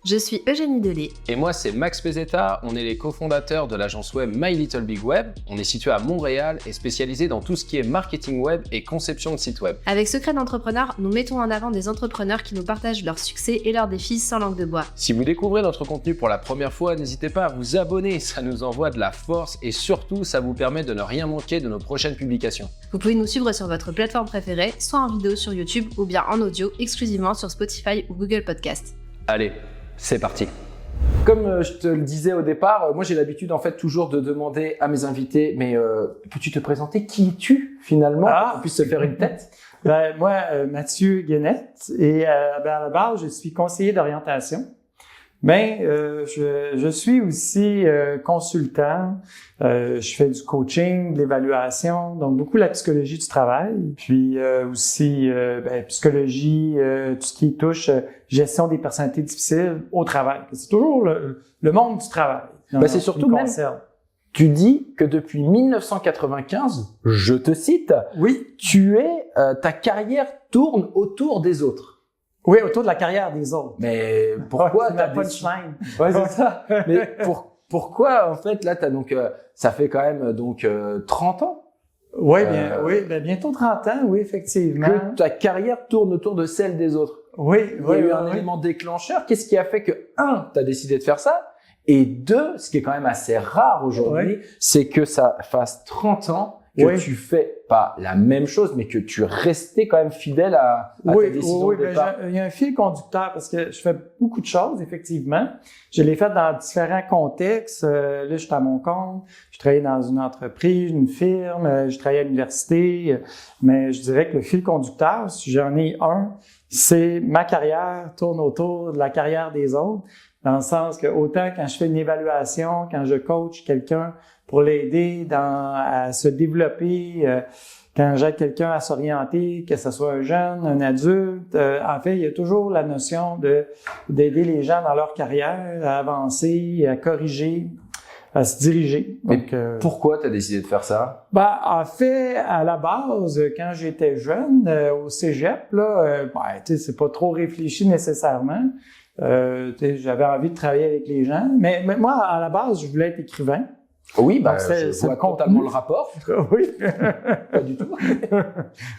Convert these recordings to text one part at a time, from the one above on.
Je suis Eugénie Delay. Et moi, c'est Max Pezzetta. On est les cofondateurs de l'agence web My Little Big Web. On est situé à Montréal et spécialisé dans tout ce qui est marketing web et conception de sites web. Avec Secret d'entrepreneur, nous mettons en avant des entrepreneurs qui nous partagent leurs succès et leurs défis sans langue de bois. Si vous découvrez notre contenu pour la première fois, n'hésitez pas à vous abonner. Ça nous envoie de la force et surtout, ça vous permet de ne rien manquer de nos prochaines publications. Vous pouvez nous suivre sur votre plateforme préférée, soit en vidéo sur YouTube ou bien en audio exclusivement sur Spotify ou Google Podcast. Allez, c'est parti. Comme je te le disais au départ, moi j'ai l'habitude en fait toujours de demander à mes invités, mais peux-tu te présenter? Qui es-tu finalement? Pour qu'on puisse se faire une tête. Moi, Mathieu Guénette, et à la base, je suis conseiller d'orientation. Mais je suis aussi consultant. Je fais du coaching, de l'évaluation, donc beaucoup la psychologie du travail. Puis aussi psychologie, tout ce qui touche gestion des personnalités difficiles au travail. C'est toujours le monde du travail. C'est surtout même. Tu dis que depuis 1995, je te cite, oui, ta carrière tourne autour des autres. Oui, autour de la carrière des autres. Mais pourquoi t'as punchline? Ouais, c'est ça. Mais pourquoi en fait là ça fait quand même 30 ans? Oui, bientôt 30 ans, oui, effectivement. Que ta carrière tourne autour de celle des autres. Oui, il y a eu un élément déclencheur. Qu'est-ce qui a fait que t'as décidé de faire ça? Et deux, ce qui est quand même assez rare aujourd'hui, c'est que ça fasse 30 ans que tu fais pas la même chose, mais que tu restais quand même fidèle à ta décision de départ. Il y a un fil conducteur parce que je fais beaucoup de choses, effectivement. Je l'ai fait dans différents contextes. Là, je suis à mon compte. Je travaillais dans une entreprise, une firme. Je travaillais à l'université. Mais je dirais que le fil conducteur, si j'en ai un, c'est ma carrière tourne autour de la carrière des autres. Dans le sens que autant quand je fais une évaluation, quand je coach quelqu'un pour l'aider à se développer, quand j'aide quelqu'un à s'orienter, que ce soit un jeune, un adulte, en fait, il y a toujours la notion d'aider les gens dans leur carrière à avancer, à corriger, à se diriger. Donc, pourquoi tu as décidé de faire ça? En fait, à la base, quand j'étais jeune, au cégep, là, c'est pas trop réfléchi nécessairement. J'avais envie de travailler avec les gens, mais moi, à la base, je voulais être écrivain. Oui, je vois totalement le rapport. Oui. Pas du tout.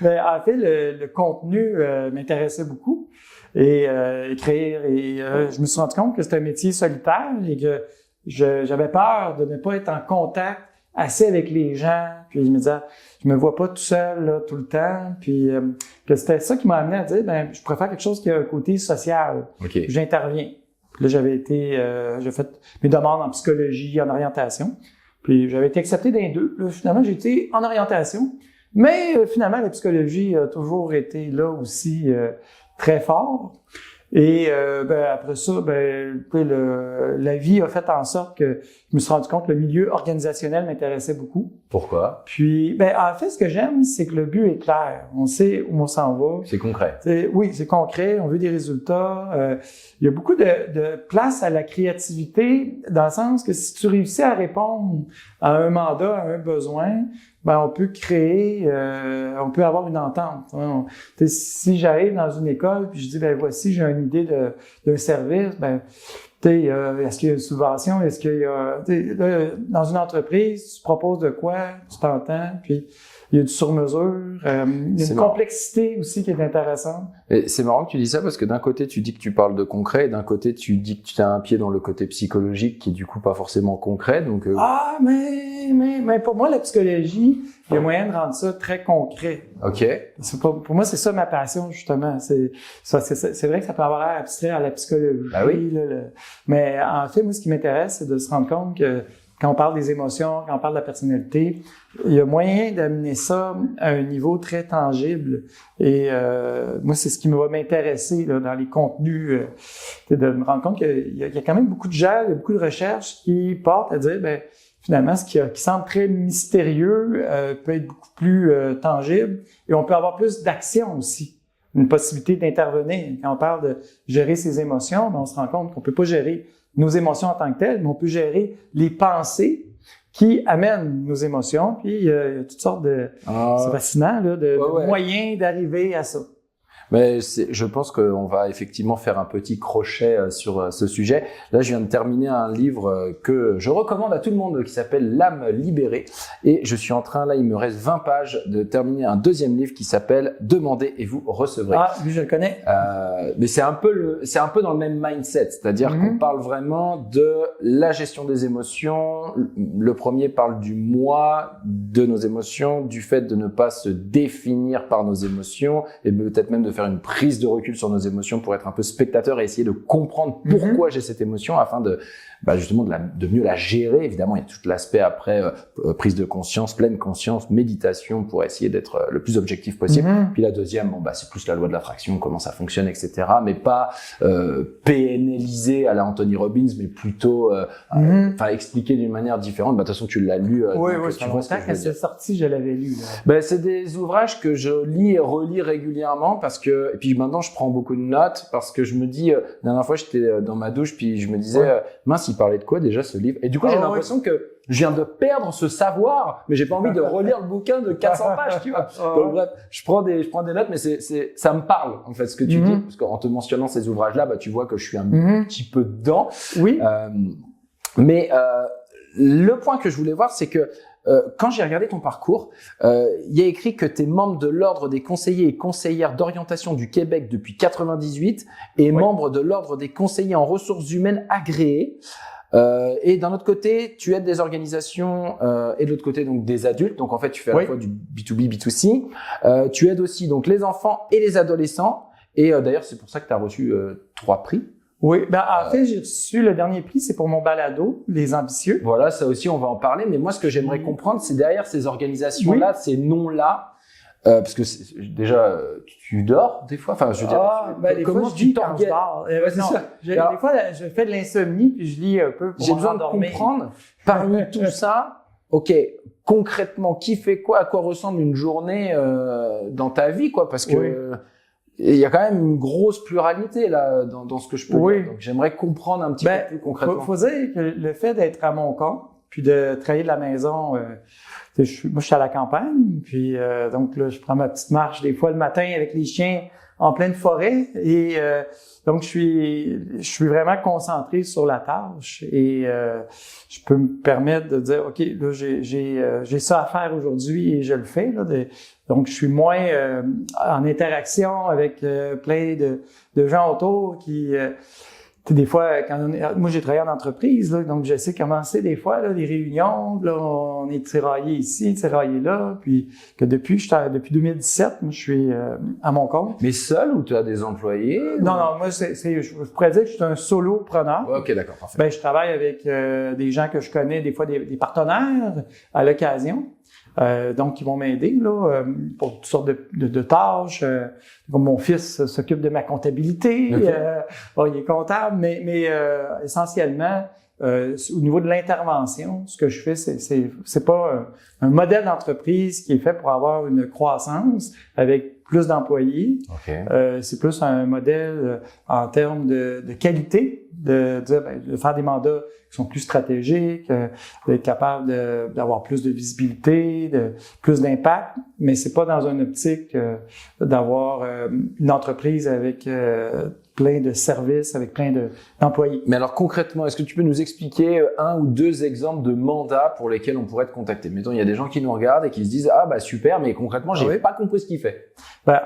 Mais en fait, le contenu m'intéressait beaucoup. Et écrire, je me suis rendu compte que c'était un métier solitaire et que j'avais peur de ne pas être en contact assez avec les gens. Puis je me disais, je me vois pas tout seul là, tout le temps. Puis que c'était ça qui m'a amené à dire, je préfère quelque chose qui a un côté social. Okay. J'interviens. Puis là, j'ai fait mes demandes en psychologie, en orientation. Puis j'avais été accepté dans les deux. Là, finalement, j'ai été en orientation. Mais finalement, la psychologie a toujours été là aussi très fort. Et après ça, la vie a fait en sorte que je me suis rendu compte que le milieu organisationnel m'intéressait beaucoup. Pourquoi? Puis, en fait, ce que j'aime, c'est que le but est clair. On sait où on s'en va. C'est concret. Oui, c'est concret. On veut des résultats. Il y a beaucoup de place à la créativité, dans le sens que si tu réussis à répondre à un mandat, à un besoin, on peut créer, on peut avoir une entente. Si j'arrive dans une école puis je dis, voici, j'ai une idée d'un service, est-ce qu'il y a une subvention? Est-ce qu'il y a, dans une entreprise, tu proposes de quoi? Tu t'entends, puis il y a du sur-mesure. Il y a une complexité aussi qui est intéressante. Et c'est marrant que tu dis ça parce que d'un côté, tu dis que tu parles de concret et d'un côté, tu dis que tu as un pied dans le côté psychologique qui est du coup pas forcément concret. Donc, mais pour moi, la psychologie, il y a moyen de rendre ça très concret. OK. Pour moi, c'est ça ma passion, justement. C'est vrai que ça peut avoir l'air abstrait à la psychologie. Oui. Mais en fait, moi, ce qui m'intéresse, c'est de se rendre compte que quand on parle des émotions, quand on parle de la personnalité, il y a moyen d'amener ça à un niveau très tangible. Et moi, c'est ce qui va m'intéresser là, dans les contenus, de me rendre compte qu'il y a quand même beaucoup de gens, il y a beaucoup de recherches qui portent à dire, finalement, ce qui semble très mystérieux peut être beaucoup plus tangible. Et on peut avoir plus d'action aussi, une possibilité d'intervenir. Quand on parle de gérer ses émotions, on se rend compte qu'on peut pas gérer nos émotions en tant que telles, mais on peut gérer les pensées qui amènent nos émotions. Puis il y a toutes sortes de, c'est fascinant là, de moyens d'arriver à ça. Mais je pense qu'on va effectivement faire un petit crochet sur ce sujet. Là, je viens de terminer un livre que je recommande à tout le monde qui s'appelle L'âme libérée. Et je suis en train, là, il me reste 20 pages de terminer un deuxième livre qui s'appelle Demandez et vous recevrez. Ah, lui, je le connais. Mais c'est un peu dans le même mindset. C'est-à-dire qu'on parle vraiment de la gestion des émotions. Le premier parle du moi, de nos émotions, du fait de ne pas se définir par nos émotions et peut-être même de faire une prise de recul sur nos émotions pour être un peu spectateur et essayer de comprendre pourquoi j'ai cette émotion afin de justement de mieux la gérer. Évidemment, il y a tout l'aspect après prise de conscience, pleine conscience, méditation pour essayer d'être le plus objectif possible. Puis la deuxième, c'est plus la loi de l'attraction, comment ça fonctionne, etc. Mais pas PNLisé à la Anthony Robbins, mais plutôt expliqué d'une manière différente. De toute façon, tu l'as lu. Oui, c'est longtemps quand c'est sorti, je l'avais lu. C'est des ouvrages que je lis et relis régulièrement et puis maintenant, je prends beaucoup de notes parce que je me dis, la dernière fois, j'étais dans ma douche puis je me disais, mince, il parlait de quoi déjà ce livre? Et du coup, j'ai l'impression que je viens de perdre ce savoir, mais j'ai pas envie de relire le bouquin de 400 pages, tu vois. Donc bref, je prends des notes, mais ça me parle, en fait, ce que tu dis, parce qu'en te mentionnant ces ouvrages-là, tu vois que je suis un petit peu dedans. Oui. Mais le point que je voulais voir, c'est que quand j'ai regardé ton parcours, il y a écrit que tu es membre de l'Ordre des conseillers et conseillères d'orientation du Québec depuis 98 et membre de l'Ordre des conseillers en ressources humaines agréés. Et d'un autre côté, tu aides des organisations et de l'autre côté donc des adultes. Donc en fait, tu fais à la fois du B2B, B2C. Tu aides aussi donc les enfants et les adolescents. Et d'ailleurs, c'est pour ça que tu as reçu 3 prix. Oui, en fait, j'ai reçu le dernier prix, c'est pour mon balado, Les Ambitieux. Voilà, ça aussi, on va en parler. Mais moi, ce que j'aimerais comprendre, c'est derrière ces organisations-là, ces noms-là, parce que déjà, tu dors des fois. Enfin, je veux dire, comment tu t'organises? Des fois, je fais de l'insomnie puis je lis un peu pour j'ai besoin m'endormir. de comprendre parmi tout ça. Ok, concrètement, qui fait quoi, à quoi ressemble une journée dans ta vie, quoi, parce que il y a quand même une grosse pluralité là dans ce que je peux dire. Donc j'aimerais comprendre un petit peu plus concrètement. Faut dire que le fait d'être à mon compte puis de travailler de la maison, moi je suis à la campagne, puis donc là je prends ma petite marche des fois le matin avec les chiens en pleine forêt et donc je suis vraiment concentré sur la tâche et je peux me permettre de dire ok là j'ai ça à faire aujourd'hui et je le fais là. Donc je suis moins en interaction avec plein de gens autour qui des fois, moi j'ai travaillé en entreprise, là, donc je sais comment c'est des fois, là, les réunions, là, on est tiraillé ici, tiraillé là, puis que depuis 2017, moi je suis à mon compte. Mais seul ou tu as des employés? Non, moi je pourrais dire que je suis un solopreneur. Ok, d'accord, parfait. Je travaille avec des gens que je connais, des fois des partenaires à l'occasion. Donc, qui vont m'aider là pour toutes sortes de tâches. Comme mon fils s'occupe de ma comptabilité, il est comptable, mais essentiellement, au niveau de l'intervention, ce que je fais, c'est pas un modèle d'entreprise qui est fait pour avoir une croissance avec plus d'employés. C'est plus un modèle en termes de qualité, de faire des mandats qui sont plus stratégiques, d'être capable d'avoir plus de visibilité, plus d'impact, mais c'est pas dans une optique d'avoir une entreprise avec plein de services, avec plein d'employés. Mais alors concrètement, est-ce que tu peux nous expliquer 1 ou 2 exemples de mandats pour lesquels on pourrait te contacter? Mettons, il y a des gens qui nous regardent et qui se disent super, mais concrètement, j'ai pas compris ce qu'il fait.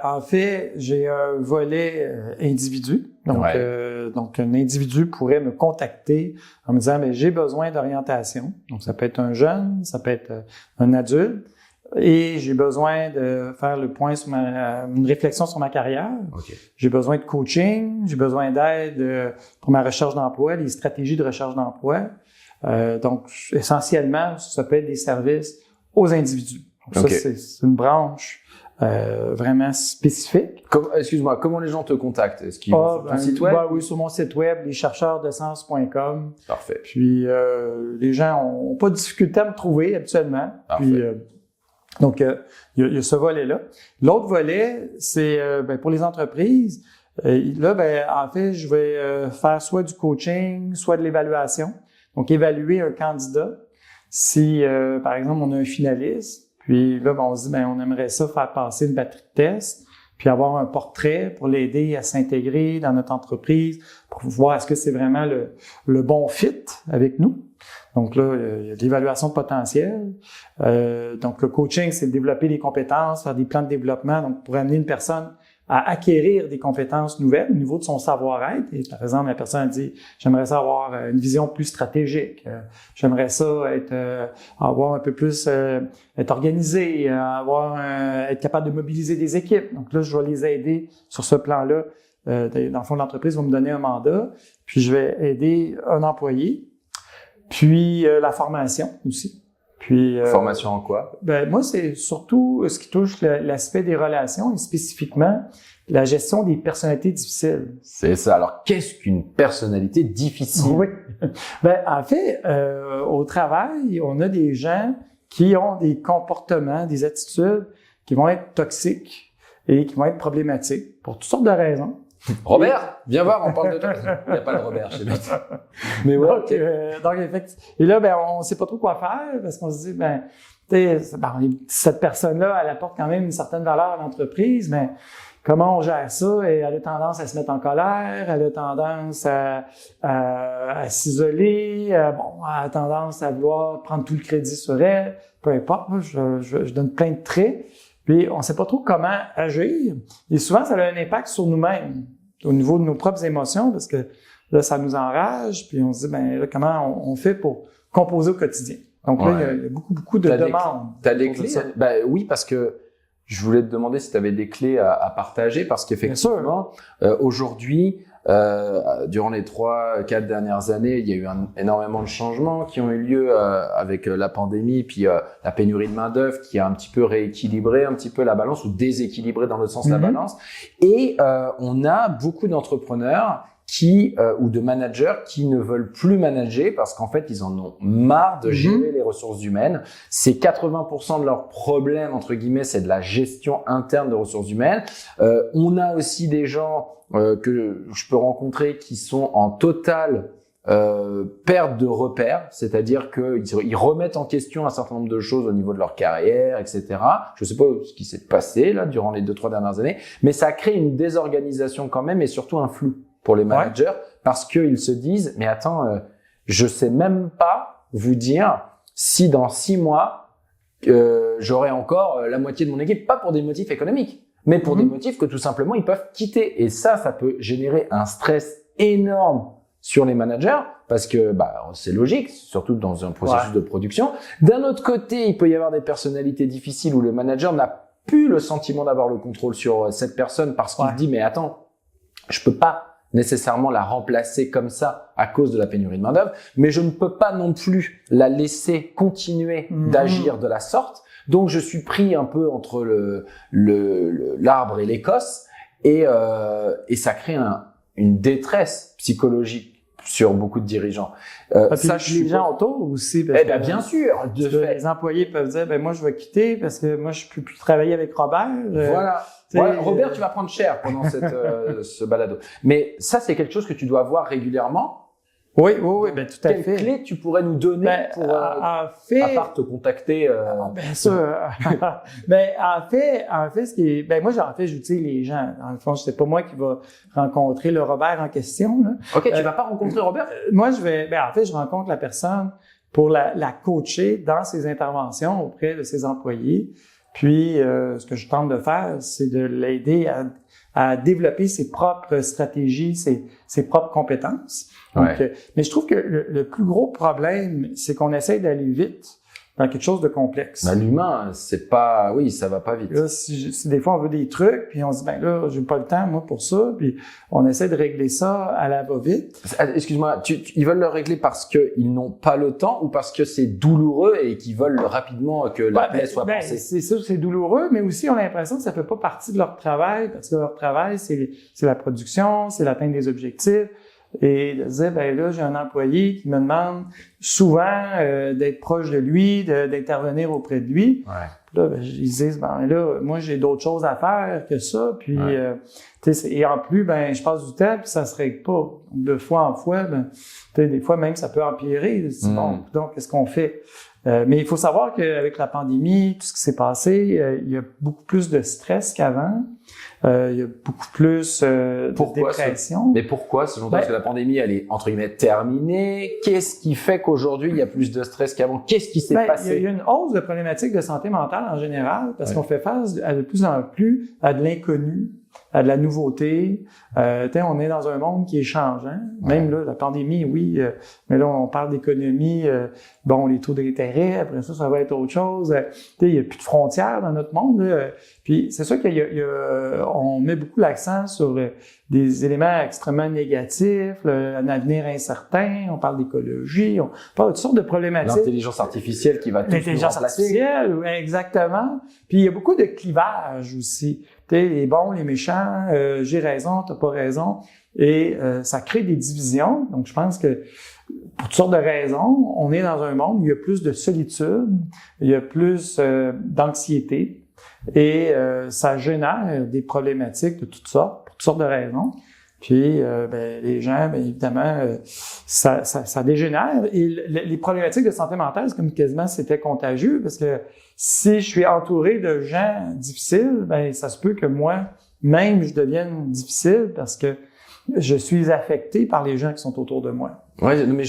En fait, j'ai un volet individu. Donc, un individu pourrait me contacter en me disant, j'ai besoin d'orientation. Donc, ça peut être un jeune, ça peut être un adulte. Et j'ai besoin de faire le point sur une réflexion sur ma carrière. J'ai besoin de coaching, j'ai besoin d'aide pour ma recherche d'emploi, les stratégies de recherche d'emploi. Donc, essentiellement, ça peut être des services aux individus. Donc, ça, c'est une branche vraiment spécifique. Excuse-moi, comment les gens te contactent? Est-ce qu'ils vont sur ton site web? Oui, sur mon site web, leschercheursdesens.com. Parfait. Puis, les gens ont pas de difficulté à me trouver habituellement. Parfait. Puis, donc, il y a ce volet-là. L'autre volet, c'est pour les entreprises. En fait, je vais faire soit du coaching, soit de l'évaluation. Donc, évaluer un candidat. Si, par exemple, on a un finaliste, puis là, on se dit, on aimerait ça faire passer une batterie de test. puis avoir un portrait pour l'aider à s'intégrer dans notre entreprise, pour voir est-ce que c'est vraiment le bon fit avec nous. Donc là, il y a de l'évaluation de potentiel. Donc le coaching, c'est de développer des compétences, faire des plans de développement, donc pour amener une personne à acquérir des compétences nouvelles au niveau de son savoir-être. Et par exemple, la personne dit, j'aimerais ça avoir une vision plus stratégique, j'aimerais ça avoir un peu plus, être organisé, être capable de mobiliser des équipes. Donc là, je vais les aider sur ce plan-là. Dans le fond, l'entreprise va me donner un mandat, puis je vais aider un employé, puis la formation aussi. Puis, formation en quoi? Moi, c'est surtout ce qui touche l'aspect des relations et spécifiquement la gestion des personnalités difficiles. C'est ça. Alors, qu'est-ce qu'une personnalité difficile? Oui. En fait, au travail, on a des gens qui ont des comportements, des attitudes qui vont être toxiques et qui vont être problématiques pour toutes sortes de raisons. Robert, viens voir, on parle de toi. Il n'y a pas de Robert chez nous. Mais ouais. Donc, effectivement. Et là, on sait pas trop quoi faire parce qu'on se dit, cette personne-là, elle apporte quand même une certaine valeur à l'entreprise, mais comment on gère ça? Et elle a tendance à se mettre en colère, elle a tendance à s'isoler, elle a tendance à vouloir prendre tout le crédit sur elle. Peu importe, je donne plein de traits. Puis, on ne sait pas trop comment agir. Et souvent, ça a un impact sur nous-mêmes, au niveau de nos propres émotions, parce que là, ça nous enrage. Puis, on se dit, là, comment on fait pour composer au quotidien? Donc là, il y a beaucoup de demandes. T'as des clés? Oui, parce que je voulais te demander si tu avais des clés à partager, parce qu'effectivement, aujourd'hui, durant les 3-4 dernières années, il y a eu énormément de changements qui ont eu lieu avec la pandémie, puis la pénurie de main-d'œuvre qui a un petit peu rééquilibré un petit peu la balance ou déséquilibré dans l'autre sens la balance. Et on a beaucoup d'entrepreneurs ou de managers qui ne veulent plus manager parce qu'en fait, ils en ont marre de gérer les ressources humaines. C'est 80% de leurs problèmes, entre guillemets, c'est de la gestion interne de ressources humaines. On a aussi des gens que je peux rencontrer qui sont en totale perte de repères, c'est-à-dire qu'ils remettent en question un certain nombre de choses au niveau de leur carrière, etc. Je ne sais pas ce qui s'est passé là durant les 2-3 dernières années, mais ça crée une désorganisation quand même et surtout un flou pour les managers parce qu'ils se disent mais attends, je sais même pas vous dire si dans 6 mois j'aurai encore la moitié de mon équipe, pas pour des motifs économiques, mais pour des motifs que tout simplement ils peuvent quitter. Et ça peut générer un stress énorme sur les managers parce que c'est logique, surtout dans un processus de production. D'un autre côté, il peut y avoir des personnalités difficiles où le manager n'a plus le sentiment d'avoir le contrôle sur cette personne parce qu'il dit mais attends, je peux pas nécessairement la remplacer comme ça à cause de la pénurie de main-d'œuvre, mais je ne peux pas non plus la laisser continuer d'agir de la sorte. Donc je suis pris un peu entre l'arbre et l'écosse et ça crée une détresse psychologique sur beaucoup de dirigeants. Ça, les gens autour aussi. Parce que, bien sûr. Les employés peuvent dire, moi je vais quitter parce que moi je peux plus travailler avec Robert. Voilà. Robert, tu vas prendre cher pendant ce balado. Mais ça, c'est quelque chose que tu dois voir régulièrement. Oui, tout à fait. Quelles clés tu pourrais nous donner pour, à part te contacter? Bien sûr. Mais en fait, ce qui est, moi, j'utilise les gens. Dans le fond, c'est pas moi qui va rencontrer le Robert en question, là. OK, tu vas pas rencontrer Robert? Moi, je rencontre la personne pour la coacher dans ses interventions auprès de ses employés. Puis, ce que je tente de faire, c'est de l'aider à développer ses propres stratégies, ses propres compétences. Donc, mais je trouve que le plus gros problème, c'est qu'on essaie d'aller vite dans quelque chose de complexe. L'humain, ça va pas vite. Là, si des fois on veut des trucs, puis on se dit, là, j'ai pas le temps, moi, pour ça, puis on essaie de régler ça à la va-vite. Excuse-moi, ils veulent le régler parce qu'ils n'ont pas le temps ou parce que c'est douloureux et qu'ils veulent rapidement que la paix soit passée? C'est sûr que c'est douloureux, mais aussi on a l'impression que ça fait pas partie de leur travail, parce que leur travail, c'est la production, c'est l'atteinte des objectifs. Et de dire, là, j'ai un employé qui me demande souvent d'être proche de lui, d'intervenir auprès de lui. Là, ils disent, là, moi, j'ai d'autres choses à faire que ça. Puis, et en plus, je passe du temps, puis ça se règle pas. Donc, de fois en fois, des fois même, ça peut empirer. Bon, donc, qu'est-ce qu'on fait? Mais il faut savoir qu'avec la pandémie, tout ce qui s'est passé, il y a beaucoup plus de stress qu'avant. Il y a beaucoup plus de dépression. Mais pourquoi, selon toi? Parce que la pandémie, elle est, entre guillemets, terminée. Qu'est-ce qui fait qu'aujourd'hui, il y a plus de stress qu'avant? Qu'est-ce qui s'est passé? Il y a une hausse de problématiques de santé mentale en général, parce qu'on fait face de plus en plus à de l'inconnu, à de la nouveauté. On est dans un monde qui est changeant. Même là, la pandémie, oui, mais là, on parle d'économie, les taux d'intérêt, après ça va être autre chose. Il n'y a plus de frontières dans notre monde. Là. Puis c'est sûr on met beaucoup l'accent sur des éléments extrêmement négatifs, un avenir incertain, on parle d'écologie, on parle de toutes sortes de problématiques. L'intelligence artificielle qui va tout L'intelligence artificielle, exactement. Puis il y a beaucoup de clivages aussi. Les bons, les méchants, j'ai raison, t'as pas raison. Et ça crée des divisions. Donc, je pense que pour toutes sortes de raisons, on est dans un monde où il y a plus de solitude, il y a plus d'anxiété. Et ça génère des problématiques de toutes sortes, pour toutes sortes de raisons. Puis, les gens, évidemment, ça dégénère. Et les problématiques de santé mentale, c'est comme quasiment c'était contagieux, parce que si je suis entouré de gens difficiles, ça se peut que moi-même, je devienne difficile parce que je suis affecté par les gens qui sont autour de moi. Ouais, mais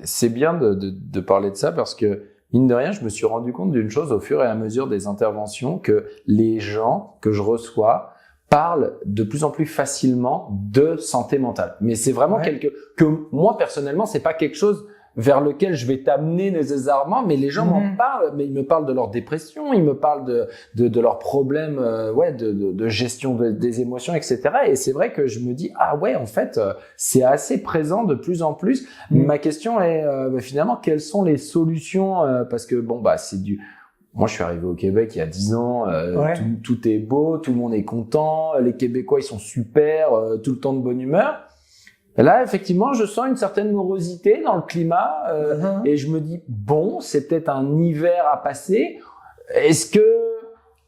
c'est bien de parler de ça parce que, mine de rien, je me suis rendu compte d'une chose au fur et à mesure des interventions, que les gens que je reçois parlent de plus en plus facilement de santé mentale. Mais c'est vraiment que moi, personnellement, c'est pas quelque chose vers lequel je vais t'amener nécessairement, mais les gens m'en parlent, mais ils me parlent de leur dépression, ils me parlent de leurs problèmes, de gestion des émotions, etc. Et c'est vrai que je me dis, en fait, c'est assez présent de plus en plus. Ma question est, finalement, quelles sont les solutions, parce que moi, je suis arrivé au Québec il y a 10 ans, tout est beau, tout le monde est content, les Québécois, ils sont super, tout le temps de bonne humeur. Et là, effectivement, je sens une certaine morosité dans le climat, et je me dis, c'est peut-être un hiver à passer. Est-ce que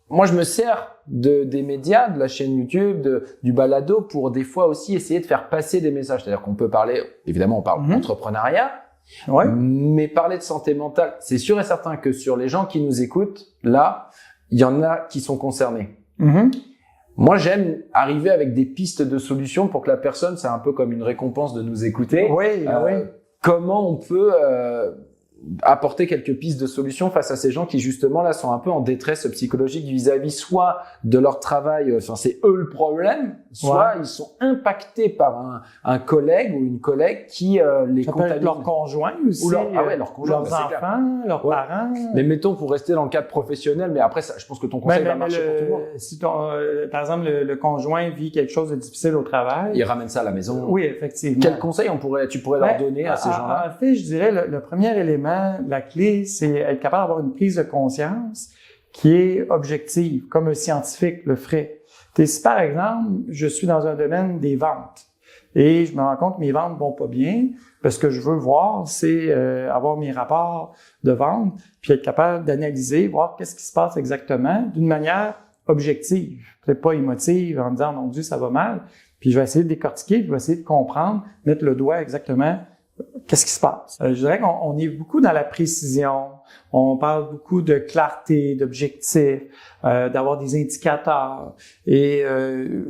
moi, je me sers des médias, de la chaîne YouTube, du balado, pour des fois aussi essayer de faire passer des messages. C'est-à-dire qu'on peut parler, évidemment, on parle d'entrepreneuriat, mais parler de santé mentale, c'est sûr et certain que sur les gens qui nous écoutent, là, il y en a qui sont concernés. Moi, j'aime arriver avec des pistes de solutions pour que la personne, c'est un peu comme une récompense de nous écouter. Comment on peut apporter quelques pistes de solutions face à ces gens qui, justement, là, sont un peu en détresse psychologique vis-à-vis soit de leur travail, c'est eux le problème, soit ils sont impactés par un collègue ou une collègue qui les contamine. Leur conjoint aussi, leur conjoint, leurs enfants, leurs parents. Mais mettons, pour rester dans le cadre professionnel, mais après, ça, je pense que ton conseil va marcher pour tout le monde. Si par exemple, le conjoint vit quelque chose de difficile au travail. Il ramène ça à la maison. Oui, effectivement. Quel conseil tu pourrais leur donner à ces gens-là? En fait, je dirais, le premier élément, la clé, c'est être capable d'avoir une prise de conscience qui est objective, comme un scientifique le ferait. Si par exemple, je suis dans un domaine des ventes et je me rends compte que mes ventes vont pas bien, ce que je veux voir, c'est avoir mes rapports de vente, puis être capable d'analyser, voir qu'est-ce qui se passe exactement d'une manière objective, peut-être pas émotive, en me disant « Mon Dieu, ça va mal », puis je vais essayer de décortiquer, je vais essayer de comprendre, mettre le doigt exactement. Qu'est-ce qui se passe? Je dirais qu'on est beaucoup dans la précision. On parle beaucoup de clarté, d'objectifs, d'avoir des indicateurs. Et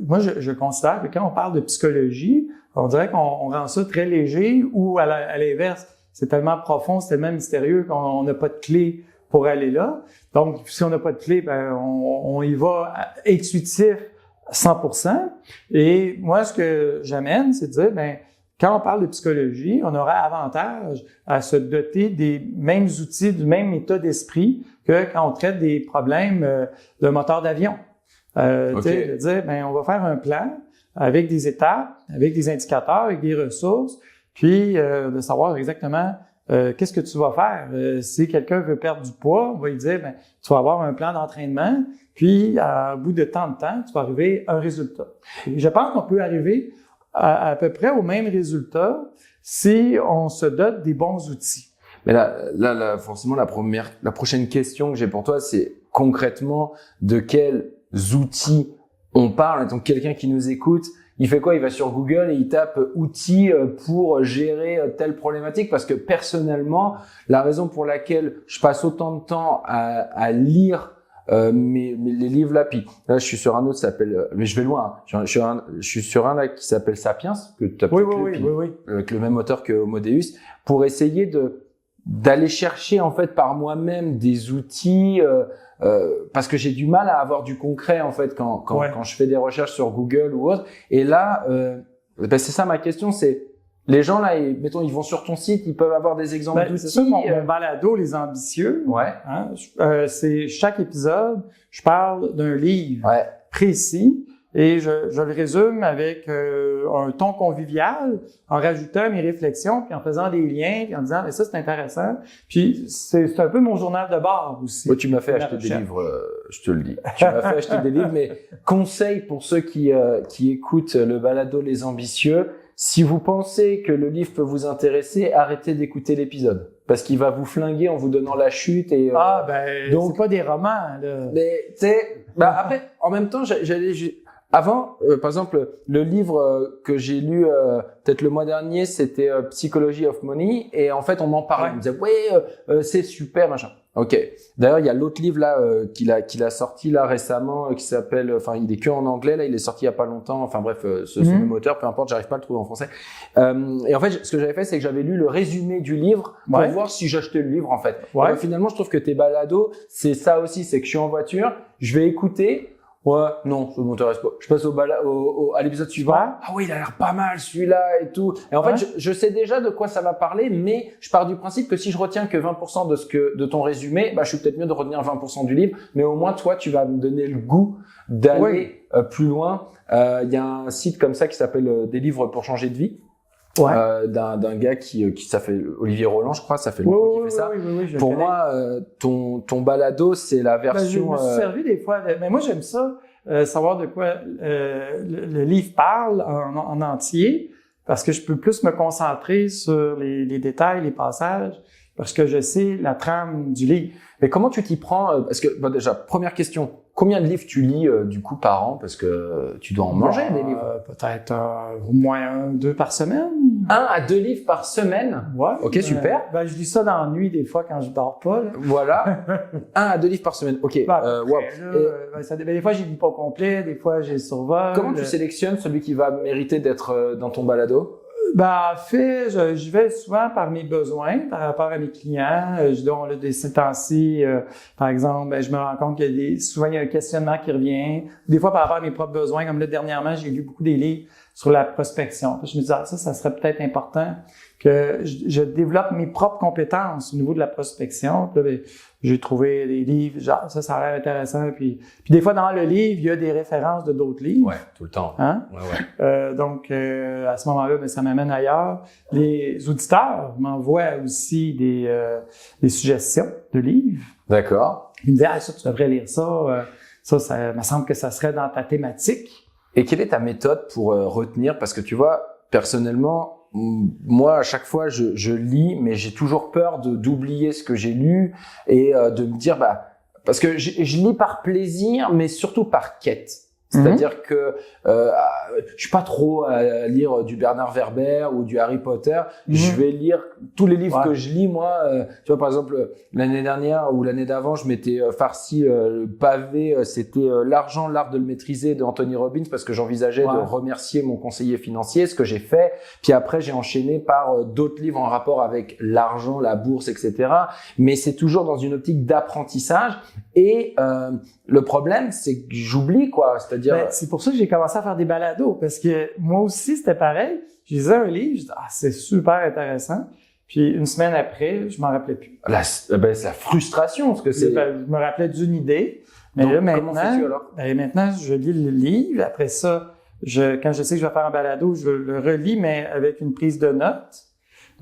moi, je considère que quand on parle de psychologie, on dirait qu'on rend ça très léger ou à l'inverse, c'est tellement profond, c'est tellement mystérieux qu'on n'a pas de clé pour aller là. Donc, si on n'a pas de clé, on y va intuitif 100%. Et moi, ce que j'amène, c'est de dire, quand on parle de psychologie, on aura avantage à se doter des mêmes outils, du même état d'esprit que quand on traite des problèmes de moteur d'avion. De dire, on va faire un plan avec des étapes, avec des indicateurs, avec des ressources, puis de savoir exactement qu'est-ce que tu vas faire. Si quelqu'un veut perdre du poids, on va lui dire, tu vas avoir un plan d'entraînement, puis au bout de tant de temps, tu vas arriver à un résultat. Et je pense qu'on peut arriver à peu près au même résultat si on se dote des bons outils. Mais là, forcément, la prochaine question que j'ai pour toi, c'est concrètement de quels outils on parle. Donc, quelqu'un qui nous écoute, il fait quoi? Il va sur Google et il tape outils pour gérer telle problématique. Parce que personnellement, la raison pour laquelle je passe autant de temps à lire les livres là, puis là je suis sur un autre qui s'appelle, mais je vais loin, hein. Je suis sur un là qui s'appelle Sapiens, que tu as peut-être lu, oui. Avec le même auteur que Homo Deus, pour essayer d'aller chercher en fait par moi-même des outils, parce que j'ai du mal à avoir du concret en fait quand je fais des recherches sur Google ou autre. Et là, c'est ça ma question, c'est les gens là, mettons, ils vont sur ton site, ils peuvent avoir des exemples d'outils. C'est ça, mon balado, Les Ambitieux. Ouais. Hein, c'est chaque épisode, je parle d'un livre précis et je le résume avec un ton convivial, en rajoutant mes réflexions, puis en faisant des liens, puis en disant, mais ça c'est intéressant. Puis c'est un peu mon journal de bord aussi. Tu m'as fait acheter des livres, je te le dis. Tu m'as fait acheter des livres, mais conseil pour ceux qui écoutent le balado Les Ambitieux. Si vous pensez que le livre peut vous intéresser, arrêtez d'écouter l'épisode. Parce qu'il va vous flinguer en vous donnant la chute et, donc, c'est pas des romans, là. Mais, tu sais, après, en même temps, avant, par exemple, le livre que j'ai lu, peut-être le mois dernier, c'était Psychology of Money. Et en fait, on m'en parlait. On me disait, c'est super, machin. Ok. D'ailleurs, il y a l'autre livre là qu'il a sorti là récemment qui s'appelle, enfin il est que en anglais là, il est sorti il y a pas longtemps. Enfin bref, ce même auteur, peu importe, j'arrive pas à le trouver en français. Et en fait, ce que j'avais fait, c'est que j'avais lu le résumé du livre pour voir si j'achetais le livre en fait. Et finalement, je trouve que tes balados, c'est ça aussi, c'est que je suis en voiture, je vais écouter. Ouais, non, ça m'intéresse pas. Je passe à l'épisode suivant. Ah oui, il a l'air pas mal celui-là et tout. Et en fait, je sais déjà de quoi ça va parler, mais je pars du principe que si je retiens que 20% de ton résumé, je suis peut-être mieux de retenir 20% du livre, mais au moins toi, tu vas me donner le goût d'aller plus loin. Il y a un site comme ça qui s'appelle Des livres pour changer de vie. D'un gars qui s'appelle Olivier Roland, je crois, ça fait longtemps qu'il fait ça. Pour moi, ton balado, c'est la version. Je me suis servi des fois, mais moi j'aime ça, savoir de quoi le livre parle en entier, parce que je peux plus me concentrer sur les détails, les passages, parce que je sais la trame du livre. Mais comment tu t'y prends? Parce que déjà, première question, combien de livres tu lis du coup par an? Parce que tu dois en manger des livres. Peut-être au moins 2 par semaine. 1 à 2 livres par semaine? Ouais. Ok, super. Je lis ça dans la nuit des fois quand je dors pas. Là. Voilà. 1 à 2 livres par semaine. Ok. Des fois, j'y lis pas au complet, des fois, j'ai survol. Comment tu sélectionnes celui qui va mériter d'être dans ton balado? En fait, je vais souvent par mes besoins, par rapport à mes clients. Ces temps-ci, par exemple, je me rends compte souvent il y a un questionnement qui revient. Des fois, par rapport à mes propres besoins, comme là, dernièrement, j'ai lu beaucoup des livres sur la prospection. Puis je me disais, ça serait peut-être important que je développe mes propres compétences au niveau de la prospection. Puis là, j'ai trouvé des livres, genre, ça a l'air intéressant. Puis des fois, dans le livre, il y a des références de d'autres livres. Ouais, tout le temps. Hein? Ouais. Donc, à ce moment-là, ça m'amène ailleurs. Les auditeurs m'envoient aussi des suggestions de livres. D'accord. Ils me disent, ça, tu devrais lire ça. Ça me semble que ça serait dans ta thématique. Et quelle est ta méthode pour retenir? Parce que tu vois, personnellement, moi, à chaque fois, je lis, mais j'ai toujours peur d'oublier ce que j'ai lu et de me dire, parce que je lis par plaisir, mais surtout par quête. C'est-à-dire que je suis pas trop à lire du Bernard Werber ou du Harry Potter. Je vais lire tous les livres que je lis, moi. Tu vois, par exemple, l'année dernière ou l'année d'avant, je m'étais farci le pavé. C'était L'argent, l'art de le maîtriser de Anthony Robbins parce que j'envisageais de remercier mon conseiller financier, ce que j'ai fait. Puis après, j'ai enchaîné par d'autres livres en rapport avec l'argent, la bourse, etc. Mais c'est toujours dans une optique d'apprentissage. Et le problème, c'est que j'oublie, quoi. C'est-à-dire... c'est pour ça que j'ai commencé à faire des balados, parce que moi aussi, c'était pareil. Je lisais un livre, je disais, c'est super intéressant. Puis une semaine après, je m'en rappelais plus. C'est la frustration, parce que c'est... Je me rappelais d'une idée. Mais donc, là, maintenant, comment fais-tu alors? Maintenant, je lis le livre. Après ça, quand je sais que je vais faire un balado, je le relis, mais avec une prise de notes.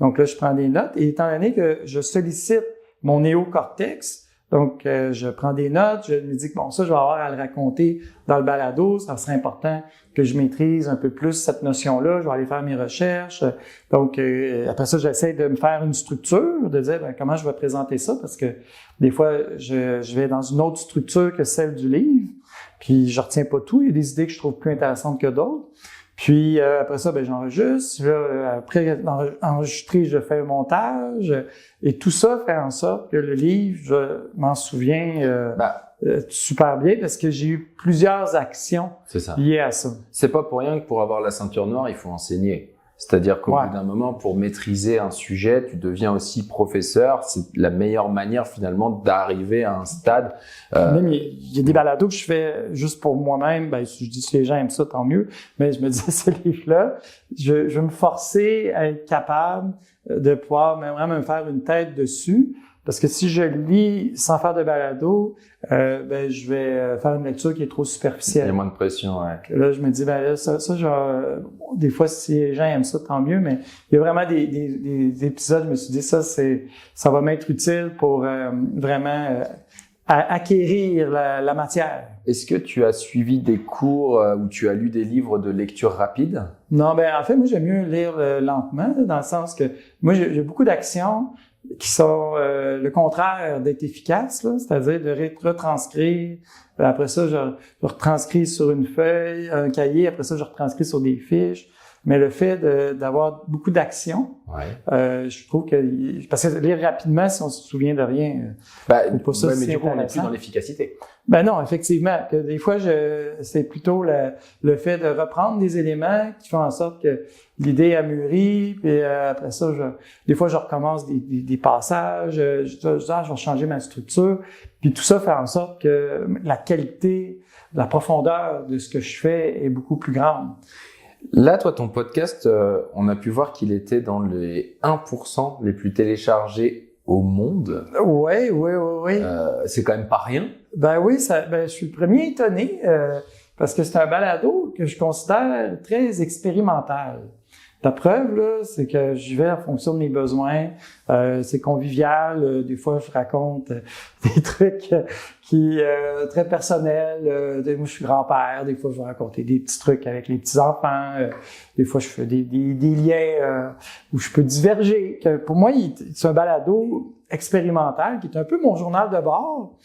Donc là, je prends des notes. Et étant donné que je sollicite mon néocortex, donc, je prends des notes, je me dis que ça, je vais avoir à le raconter dans le balado, ça serait important que je maîtrise un peu plus cette notion-là, je vais aller faire mes recherches. Donc, après ça, j'essaie de me faire une structure, de dire comment je vais présenter ça, parce que des fois, je vais dans une autre structure que celle du livre, puis je retiens pas tout, il y a des idées que je trouve plus intéressantes que d'autres. Puis après ça, ben j'enregistre. Là, après enregistrer, je fais un montage. Et tout ça fait en sorte que le livre, je m'en souviens super bien parce que j'ai eu plusieurs actions liées à ça. C'est pas pour rien que pour avoir la ceinture noire, il faut enseigner. C'est-à-dire qu'au bout d'un moment, pour maîtriser un sujet, tu deviens aussi professeur. C'est la meilleure manière finalement d'arriver à un stade. Même il y a des balados que je fais juste pour moi-même. Ben, je dis si les gens aiment ça, tant mieux. Mais je me disais, ce livre-là, je vais me forcer à être capable de pouvoir vraiment me faire une tête dessus. Parce que si je lis sans faire de balado, ben je vais faire une lecture qui est trop superficielle. Il y a moins de pression, ouais. Là, je me dis, ben là, ça genre, des fois, si les gens aiment ça, tant mieux, mais il y a vraiment des épisodes, je me suis dit, ça va m'être utile pour vraiment acquérir la matière. Est-ce que tu as suivi des cours où tu as lu des livres de lecture rapide? Non, ben en fait, moi, j'aime mieux lire lentement, dans le sens que moi, j'ai beaucoup d'actions qui sont le contraire d'être efficace, là, c'est-à-dire de retranscrire. Après ça, je retranscris sur une feuille, un cahier. Après ça, je retranscris sur des fiches. Mais le fait d'avoir beaucoup d'actions, je trouve que parce que lire rapidement, si on se souvient de rien, pas ça, mais du coup, on n'est plus dans l'efficacité. Ben non, effectivement. Que des fois, c'est plutôt le fait de reprendre des éléments qui font en sorte que l'idée a mûri. Puis après ça, des fois, je recommence des passages. Je vais changer ma structure. Puis tout ça fait en sorte que la qualité, la profondeur de ce que je fais est beaucoup plus grande. Là, toi, ton podcast, on a pu voir qu'il était dans les 1% les plus téléchargés au monde. Oui. C'est quand même pas rien. Ben oui, je suis le premier étonné parce que c'est un balado que je considère très expérimental. La preuve, là, c'est que j'y vais en fonction de mes besoins. C'est convivial. Des fois, je raconte des trucs qui très personnels. Moi, je suis grand-père. Des fois, je vais raconter des petits trucs avec les petits-enfants. Des fois, je fais des liens où je peux diverger. Pour moi, c'est un balado expérimental qui est un peu mon journal de bord.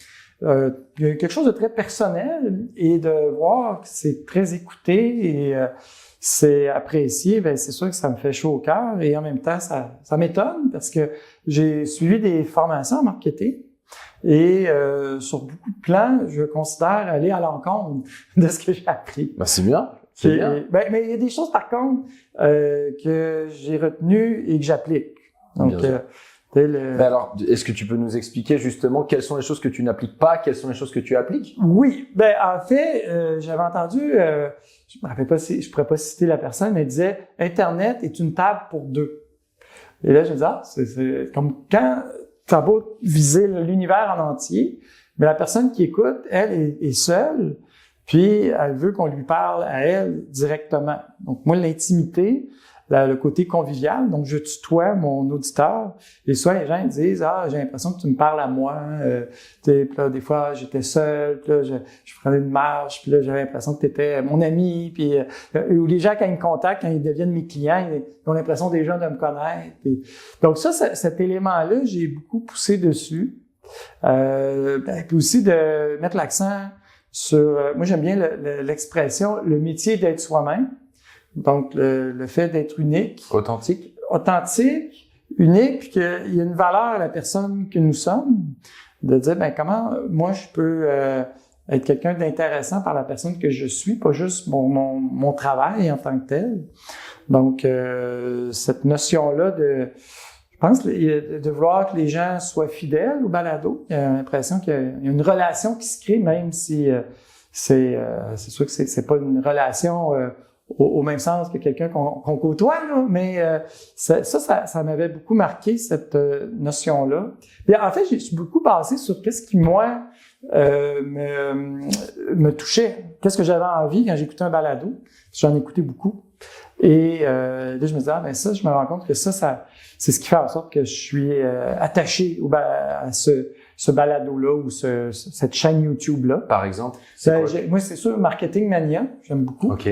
Il y a quelque chose de très personnel et de voir que c'est très écouté et c'est apprécié, ben c'est sûr que ça me fait chaud au cœur et en même temps, ça m'étonne parce que j'ai suivi des formations en marketing et sur beaucoup de plans, je considère aller à l'encontre de ce que j'ai appris. Ben c'est bien. C'est bien. Mais il y a des choses par contre que j'ai retenues et que j'applique. Donc, alors, est-ce que tu peux nous expliquer justement quelles sont les choses que tu n'appliques pas, quelles sont les choses que tu appliques? Oui, ben en fait, j'avais entendu, je me rappelle pas si je pourrais pas citer la personne, mais elle disait Internet est une table pour deux. Et là, je me disais, c'est comme quand ça va viser l'univers en entier, mais la personne qui écoute, elle est seule, puis elle veut qu'on lui parle à elle directement. Donc moi, l'intimité, le côté convivial, donc je tutoie mon auditeur, et souvent les gens disent j'ai l'impression que tu me parles à moi, puis là, des fois j'étais seul, puis là je prenais une marche, puis là j'avais l'impression que tu étais mon ami, puis ou les gens quand ils me contactent, quand ils deviennent mes clients, ils ont l'impression déjà de me connaître. Puis, donc cet élément-là, j'ai beaucoup poussé dessus, puis aussi de mettre l'accent sur, moi j'aime bien l'expression le métier d'être soi-même. Donc, le fait d'être unique. Authentique, unique, puis qu'il y a une valeur à la personne que nous sommes. De dire, comment moi je peux être quelqu'un d'intéressant par la personne que je suis, pas juste mon travail en tant que tel. Donc, cette notion-là je pense, de vouloir que les gens soient fidèles au balado. Il y a l'impression qu'il y a une relation qui se crée, même si c'est sûr que c'est pas une relation au même sens que quelqu'un qu'on côtoie, là, mais ça m'avait beaucoup marqué, cette notion-là. Puis, en fait, j'ai beaucoup basé sur qu'est-ce qui, moi, me touchait. Qu'est-ce que j'avais envie quand j'écoutais un balado. J'en écoutais beaucoup. Et là, je me disais, ça, je me rends compte que ça c'est ce qui fait en sorte que je suis attaché à ce balado-là ou cette chaîne YouTube-là. par exemple. Moi, c'est sûr, Marketing Mania, j'aime beaucoup. OK.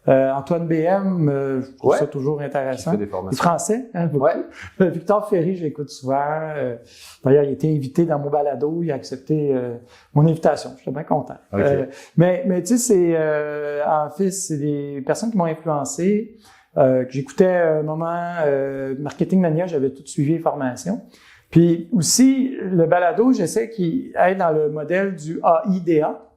Antoine BM, je trouve Ouais. ça toujours Qui intéressant. fait des Il est formations. français, hein, beaucoup. Ouais. Victor Ferry, je l'écoute souvent. D'ailleurs, il a été invité dans mon balado. Il a accepté mon invitation. J'étais bien content. Ok. Mais tu sais, en fait, c'est des personnes qui m'ont influencé, que j'écoutais un moment Marketing Mania, j'avais tout suivi les formations. Puis aussi, le balado, j'essaie qu'il aille dans le modèle du AIDA.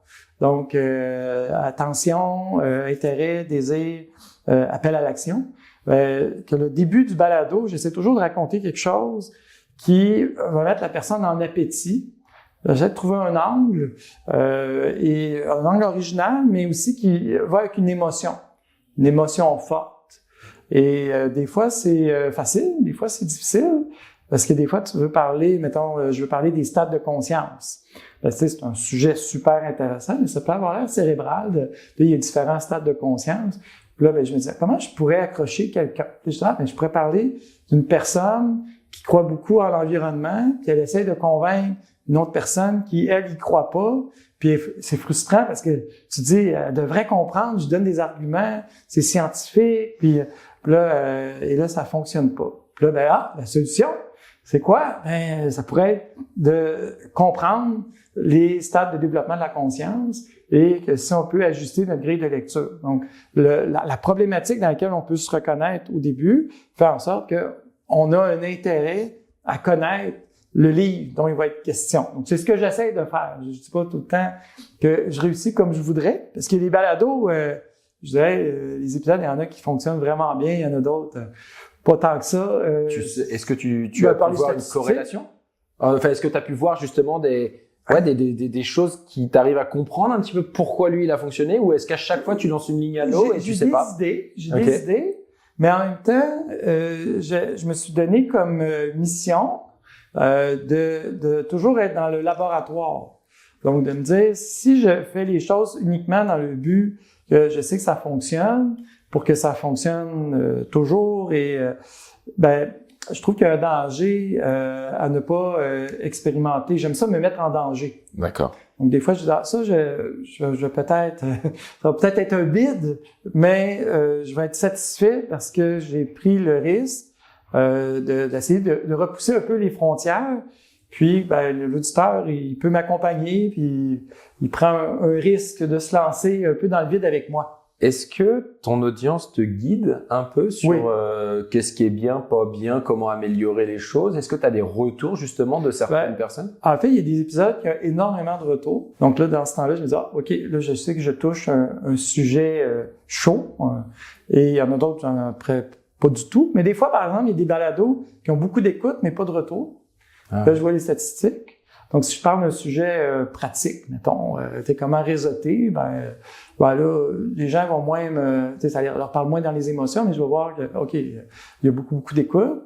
Donc, attention, intérêt, désir, appel à l'action. Que le début du balado, j'essaie toujours de raconter quelque chose qui va mettre la personne en appétit. J'essaie de trouver un angle, et un angle original, mais aussi qui va avec une émotion forte. Et des fois, c'est facile, des fois, c'est difficile. Parce que des fois, tu veux parler, mettons, je veux parler des stades de conscience. Ben, tu sais, c'est un sujet super intéressant, mais ça peut avoir l'air cérébral. Il y a différents stades de conscience. Puis là, ben, je me disais, comment je pourrais accrocher quelqu'un? Puis je disais, je pourrais parler d'une personne qui croit beaucoup en l'environnement, puis elle essaie de convaincre une autre personne qui, elle, y croit pas. Puis c'est frustrant parce que tu dis, elle devrait comprendre, je donne des arguments, c'est scientifique, puis là, et là, ça fonctionne pas. Puis là, la solution, c'est quoi? Ben, ça pourrait être de comprendre les stades de développement de la conscience et que si on peut ajuster notre grille de lecture. Donc, la problématique dans laquelle on peut se reconnaître au début fait en sorte qu'on a un intérêt à connaître le livre dont il va être question. Donc, c'est ce que j'essaie de faire. Je dis pas tout le temps que je réussis comme je voudrais, parce que les balados, je dirais, les épisodes, il y en a qui fonctionnent vraiment bien, il y en a d'autres pas tant que ça. Est-ce que tu as pu voir une corrélation? Enfin, est-ce que tu as pu voir justement des choses qui t'arrivent à comprendre un petit peu pourquoi lui il a fonctionné, ou est-ce qu'à chaque fois tu lances une ligne à l'eau et tu sais pas? J'ai des idées, mais en même temps, je me suis donné comme mission de toujours être dans le laboratoire. Donc, de me dire, si je fais les choses uniquement dans le but que je sais que ça fonctionne, pour que ça fonctionne toujours, et je trouve qu'il y a un danger à ne pas expérimenter. J'aime ça me mettre en danger. D'accord. Donc, des fois, je dis, ça, je peut-être, ça va peut-être être un bide, mais je vais être satisfait parce que j'ai pris le risque d'essayer de repousser un peu les frontières. Puis, l'auditeur, il peut m'accompagner, puis il prend un risque de se lancer un peu dans le vide avec moi. Est-ce que ton audience te guide un peu sur qu'est-ce qui est bien, pas bien, comment améliorer les choses? Est-ce que tu as des retours justement de certaines personnes? En fait, il y a des épisodes qui ont énormément de retours. Donc là, dans ce temps-là, je me dis, OK, là, je sais que je touche un sujet chaud. Et il y en a d'autres, après, pas du tout. Mais des fois, par exemple, il y a des balados qui ont beaucoup d'écoute, mais pas de retour. Là, je vois les statistiques. Donc, si je parle d'un sujet pratique, mettons, comment réseauter, là, les gens vont moins ça leur parle moins dans les émotions, mais je vais voir que, OK, il y a beaucoup d'écoute.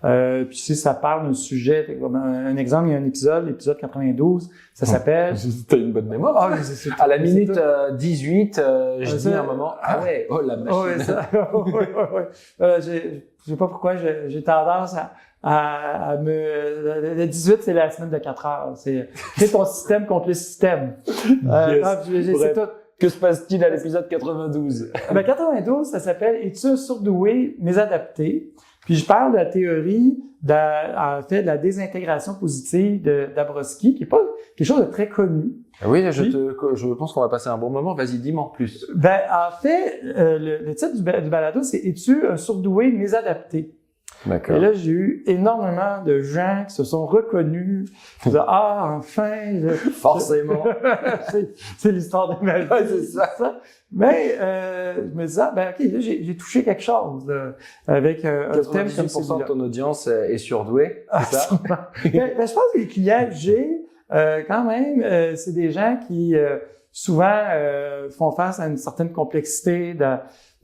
Puis si ça parle d'un sujet, comme un exemple, il y a un épisode, l'épisode 92, ça s'appelle... T'as une bonne mémoire. À la minute 18, je dis à un moment, la machine. Ouais, ça. Je sais pas pourquoi j'ai tendance à me... Le 18, c'est la semaine de 4 heures. C'est ton système contre le système. C'est tout. Que se passe-t-il à l'épisode 92? 92, ça s'appelle « Es-tu surdoué, mais adapté ?» Puis je parle de la théorie de la désintégration positive de Dabrowski, qui est pas quelque chose de très connu. Oui, je pense qu'on va passer un bon moment. Vas-y, dis-moi en plus. En fait, le titre du balado, c'est « Es-tu un surdoué, mais adapté ?» D'accord. Et là, j'ai eu énormément de gens qui se sont reconnus. Qui disaient, enfin! Forcément. c'est l'histoire de ma vie. C'est ça. Mais, je me disais, OK, là, j'ai touché quelque chose, là, avec un thème comme 98% de ton audience est surdouée, c'est ça? Je pense que les clients que j'ai, quand même, c'est des gens qui, souvent, font face à une certaine complexité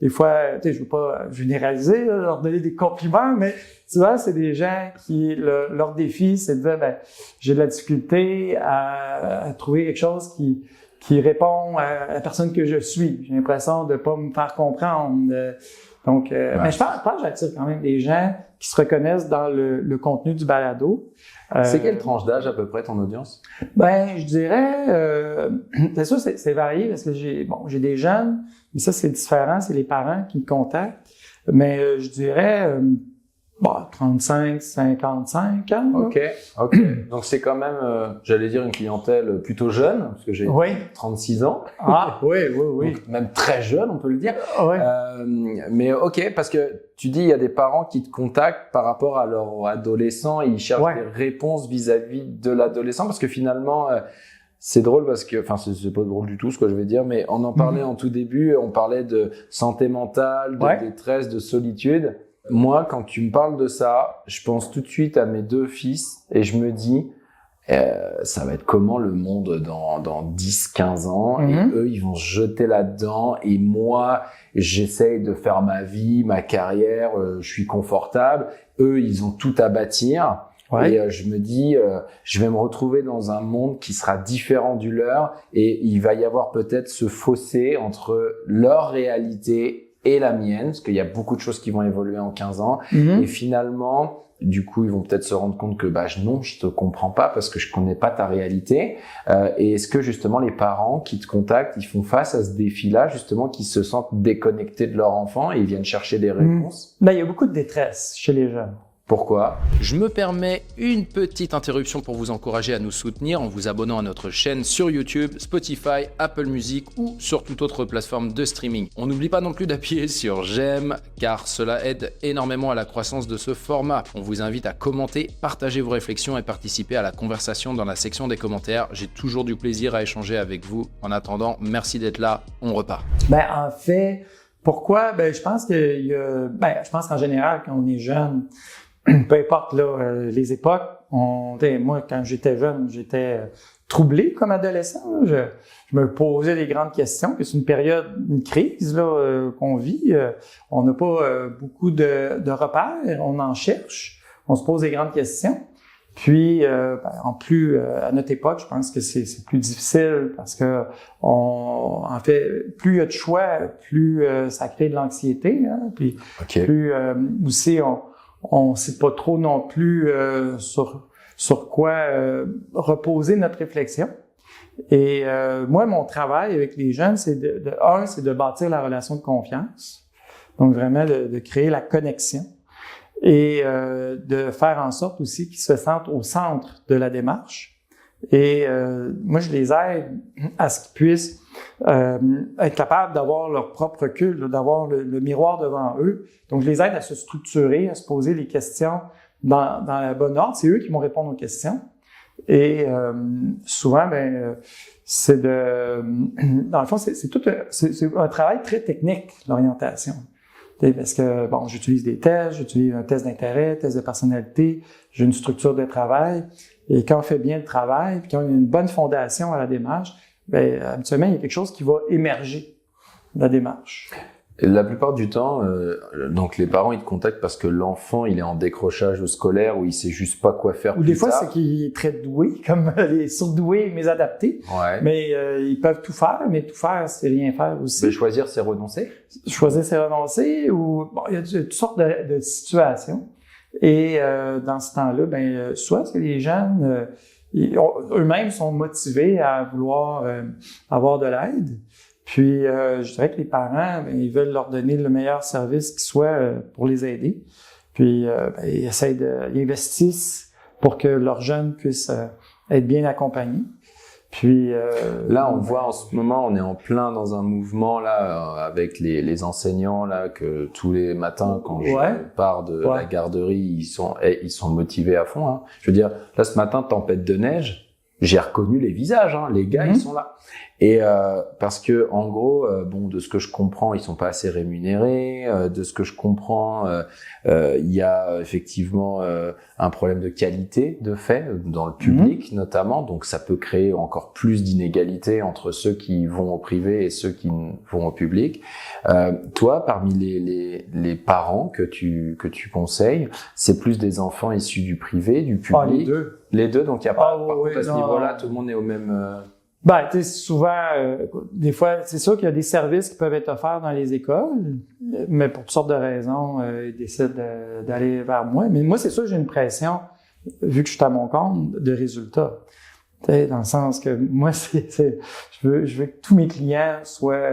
des fois, je veux pas généraliser, leur donner des compliments, mais souvent, c'est des gens qui, leur défi, c'est de dire, j'ai de la difficulté à trouver quelque chose qui répond à la personne que je suis. J'ai l'impression de pas me faire comprendre. Donc, mais je pense que j'attire quand même des gens qui se reconnaissent dans le contenu du balado. C'est quelle tranche d'âge à peu près ton audience? Je dirais, c'est sûr, c'est varié parce que j'ai des jeunes, Mais ça, c'est différent, c'est les parents qui me contactent. Mais je dirais 35, 55 ans. OK. Donc c'est quand même, j'allais dire, une clientèle plutôt jeune, parce que j'ai 36 ans. Ah, oui. Donc, même très jeune, on peut le dire. Oui. Mais OK, parce que tu dis, il y a des parents qui te contactent par rapport à leur adolescent, et ils cherchent des réponses vis-à-vis de l'adolescent, parce que finalement, c'est drôle parce que, enfin, c'est pas drôle du tout ce que je vais dire, mais on en parlait en tout début, on parlait de santé mentale, de détresse, de solitude. Moi, quand tu me parles de ça, je pense tout de suite à mes 2 fils et je me dis, ça va être comment le monde dans 10, 15 ans, et eux, ils vont se jeter là-dedans, et moi, j'essaye de faire ma vie, ma carrière, je suis confortable, eux, ils ont tout à bâtir. Et je me dis, je vais me retrouver dans un monde qui sera différent du leur, et il va y avoir peut-être ce fossé entre leur réalité et la mienne, parce qu'il y a beaucoup de choses qui vont évoluer en 15 ans. Et finalement, du coup, ils vont peut-être se rendre compte que non, je te comprends pas parce que je connais pas ta réalité. Et est-ce que justement les parents qui te contactent, ils font face à ce défi-là, justement, qui se sentent déconnectés de leur enfant et ils viennent chercher des réponses? Il y a beaucoup de détresse chez les jeunes. Pourquoi? Je me permets une petite interruption pour vous encourager à nous soutenir en vous abonnant à notre chaîne sur YouTube, Spotify, Apple Music ou sur toute autre plateforme de streaming. On n'oublie pas non plus d'appuyer sur j'aime car cela aide énormément à la croissance de ce format. On vous invite à commenter, partager vos réflexions et participer à la conversation dans la section des commentaires. J'ai toujours du plaisir à échanger avec vous. En attendant, merci d'être là. On repart. En fait, pourquoi? Je pense je pense qu'en général, quand on est jeune, peu importe les époques, moi quand j'étais jeune, j'étais troublé comme adolescent. Je me posais des grandes questions. Puis c'est une crise qu'on vit. On n'a pas beaucoup de repères. On en cherche. On se pose des grandes questions. Puis en plus à notre époque, je pense que c'est plus difficile parce que en fait plus il y a de choix, plus ça crée de l'anxiété. Puis plus aussi on sait pas trop non plus sur quoi reposer notre réflexion. Et moi, mon travail avec les jeunes, c'est c'est de bâtir la relation de confiance. Donc vraiment de créer la connexion et de faire en sorte aussi qu'ils se sentent au centre de la démarche. Et moi, je les aide à ce qu'ils puissent être capables d'avoir leur propre recul, d'avoir le miroir devant eux. Donc, je les aide à se structurer, à se poser les questions dans la bonne ordre. C'est eux qui vont répondre aux questions. Et souvent, c'est dans le fond, c'est un travail très technique, l'orientation. Parce que, j'utilise des tests, j'utilise un test d'intérêt, test de personnalité, j'ai une structure de travail. Et quand on fait bien le travail, puis quand on a une bonne fondation à la démarche, habituellement, il y a quelque chose qui va émerger de la démarche. La plupart du temps, donc les parents ils te contactent parce que l'enfant il est en décrochage scolaire ou il sait juste pas quoi faire. Ou des fois c'est qu'il est très doué, comme les surdoués, mésadaptés. Mais ils peuvent tout faire, mais tout faire c'est rien faire aussi. Mais choisir c'est renoncer. Choisir c'est renoncer ou il y a toutes sortes de situations. Et dans ce temps-là, soit c'est les jeunes eux-mêmes sont motivés à vouloir avoir de l'aide. Puis, je dirais que les parents, ils veulent leur donner le meilleur service qui soit pour les aider. Puis, ils ils investissent pour que leurs jeunes puissent être bien accompagnés. Puis là, on voit en ce moment, on est en plein dans un mouvement là avec les enseignants là que tous les matins quand je pars de la garderie, ils sont motivés à fond. Je veux dire, là ce matin, tempête de neige, j'ai reconnu les visages, les gars, ils sont là. Et parce que en gros, de ce que je comprends, ils sont pas assez rémunérés. De ce que je comprends, il y a effectivement un problème de qualité de fait dans le public notamment. Donc ça peut créer encore plus d'inégalités entre ceux qui vont au privé et ceux qui vont au public. Toi, parmi les parents que tu conseilles, c'est plus des enfants issus du privé, du public. Les deux. Les deux, donc il y a pas à ce niveau-là, tout le monde est au même. Souvent, des fois, c'est sûr qu'il y a des services qui peuvent être offerts dans les écoles, mais pour toutes sortes de raisons, ils décident d'aller vers moi. Mais moi, c'est sûr que j'ai une pression, vu que je suis à mon compte, de résultats. Dans le sens que moi, je veux que tous mes clients soient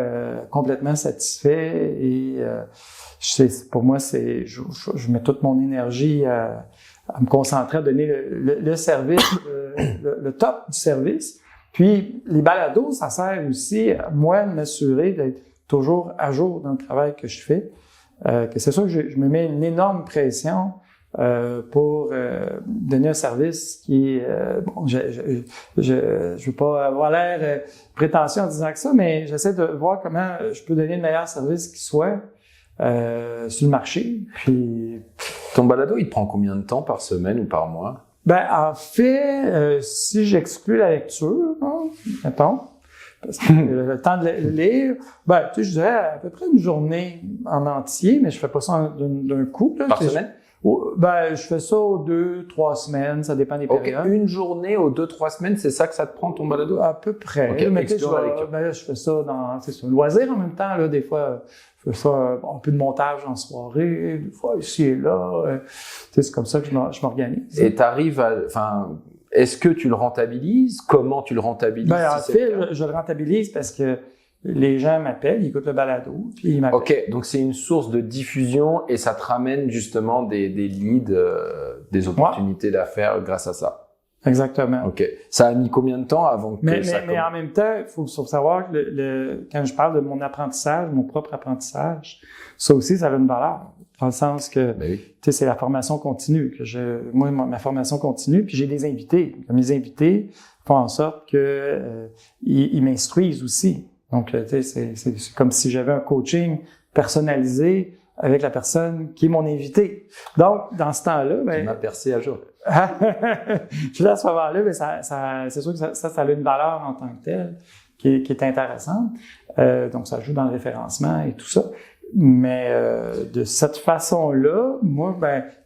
complètement satisfaits et pour moi, je mets toute mon énergie à me concentrer, à donner le service, le top du service. Puis, les balados, ça sert aussi à moi de m'assurer d'être toujours à jour dans le travail que je fais. Que c'est sûr que je me mets une énorme pression pour donner un service qui est bon, je veux pas avoir l'air prétentieux en disant que ça, mais j'essaie de voir comment je peux donner le meilleur service qui soit sur le marché. Puis ton balado, il te prend combien de temps par semaine ou par mois? Ben en fait, si j'exclus la lecture, mettons, parce que le temps de le lire, ben tu sais, je dirais à peu près une journée en entier, mais je fais pas ça d'un coup. Là, par semaine? Ben, je fais ça aux 2-3 semaines, ça dépend des périodes. Une journée aux 2-3 semaines, c'est ça que ça te prend ton balado? À peu près. Okay, mais je fais ça c'est un loisir en même temps, là, des fois, je fais ça un peu de montage en soirée, des fois ici et là. C'est comme ça que je m'organise. Et t'arrives est-ce que tu le rentabilises? Comment tu le rentabilises? Ben, en fait, je le rentabilise parce que les gens m'appellent, ils écoutent le balado, puis ils m'appellent. OK, donc c'est une source de diffusion et ça te ramène justement des leads, des opportunités d'affaires grâce à ça. Exactement. OK. Ça a mis combien de temps avant que ça commence? Mais en même temps, il faut savoir que quand je parle de mon apprentissage, mon propre apprentissage, ça aussi, ça a une valeur. Dans le sens que, tu sais, c'est la formation continue. Moi, ma formation continue, puis j'ai des invités. Comme les invités font en sorte que ils m'instruisent aussi. Donc, tu sais, c'est comme si j'avais un coaching personnalisé avec la personne qui est mon invité. Donc, dans ce temps-là, tu m'as percé à jour. Puis là, à ce moment-là, c'est sûr que ça a une valeur en tant que telle qui est intéressante. Donc, ça joue dans le référencement et tout ça. Mais de cette façon-là, moi,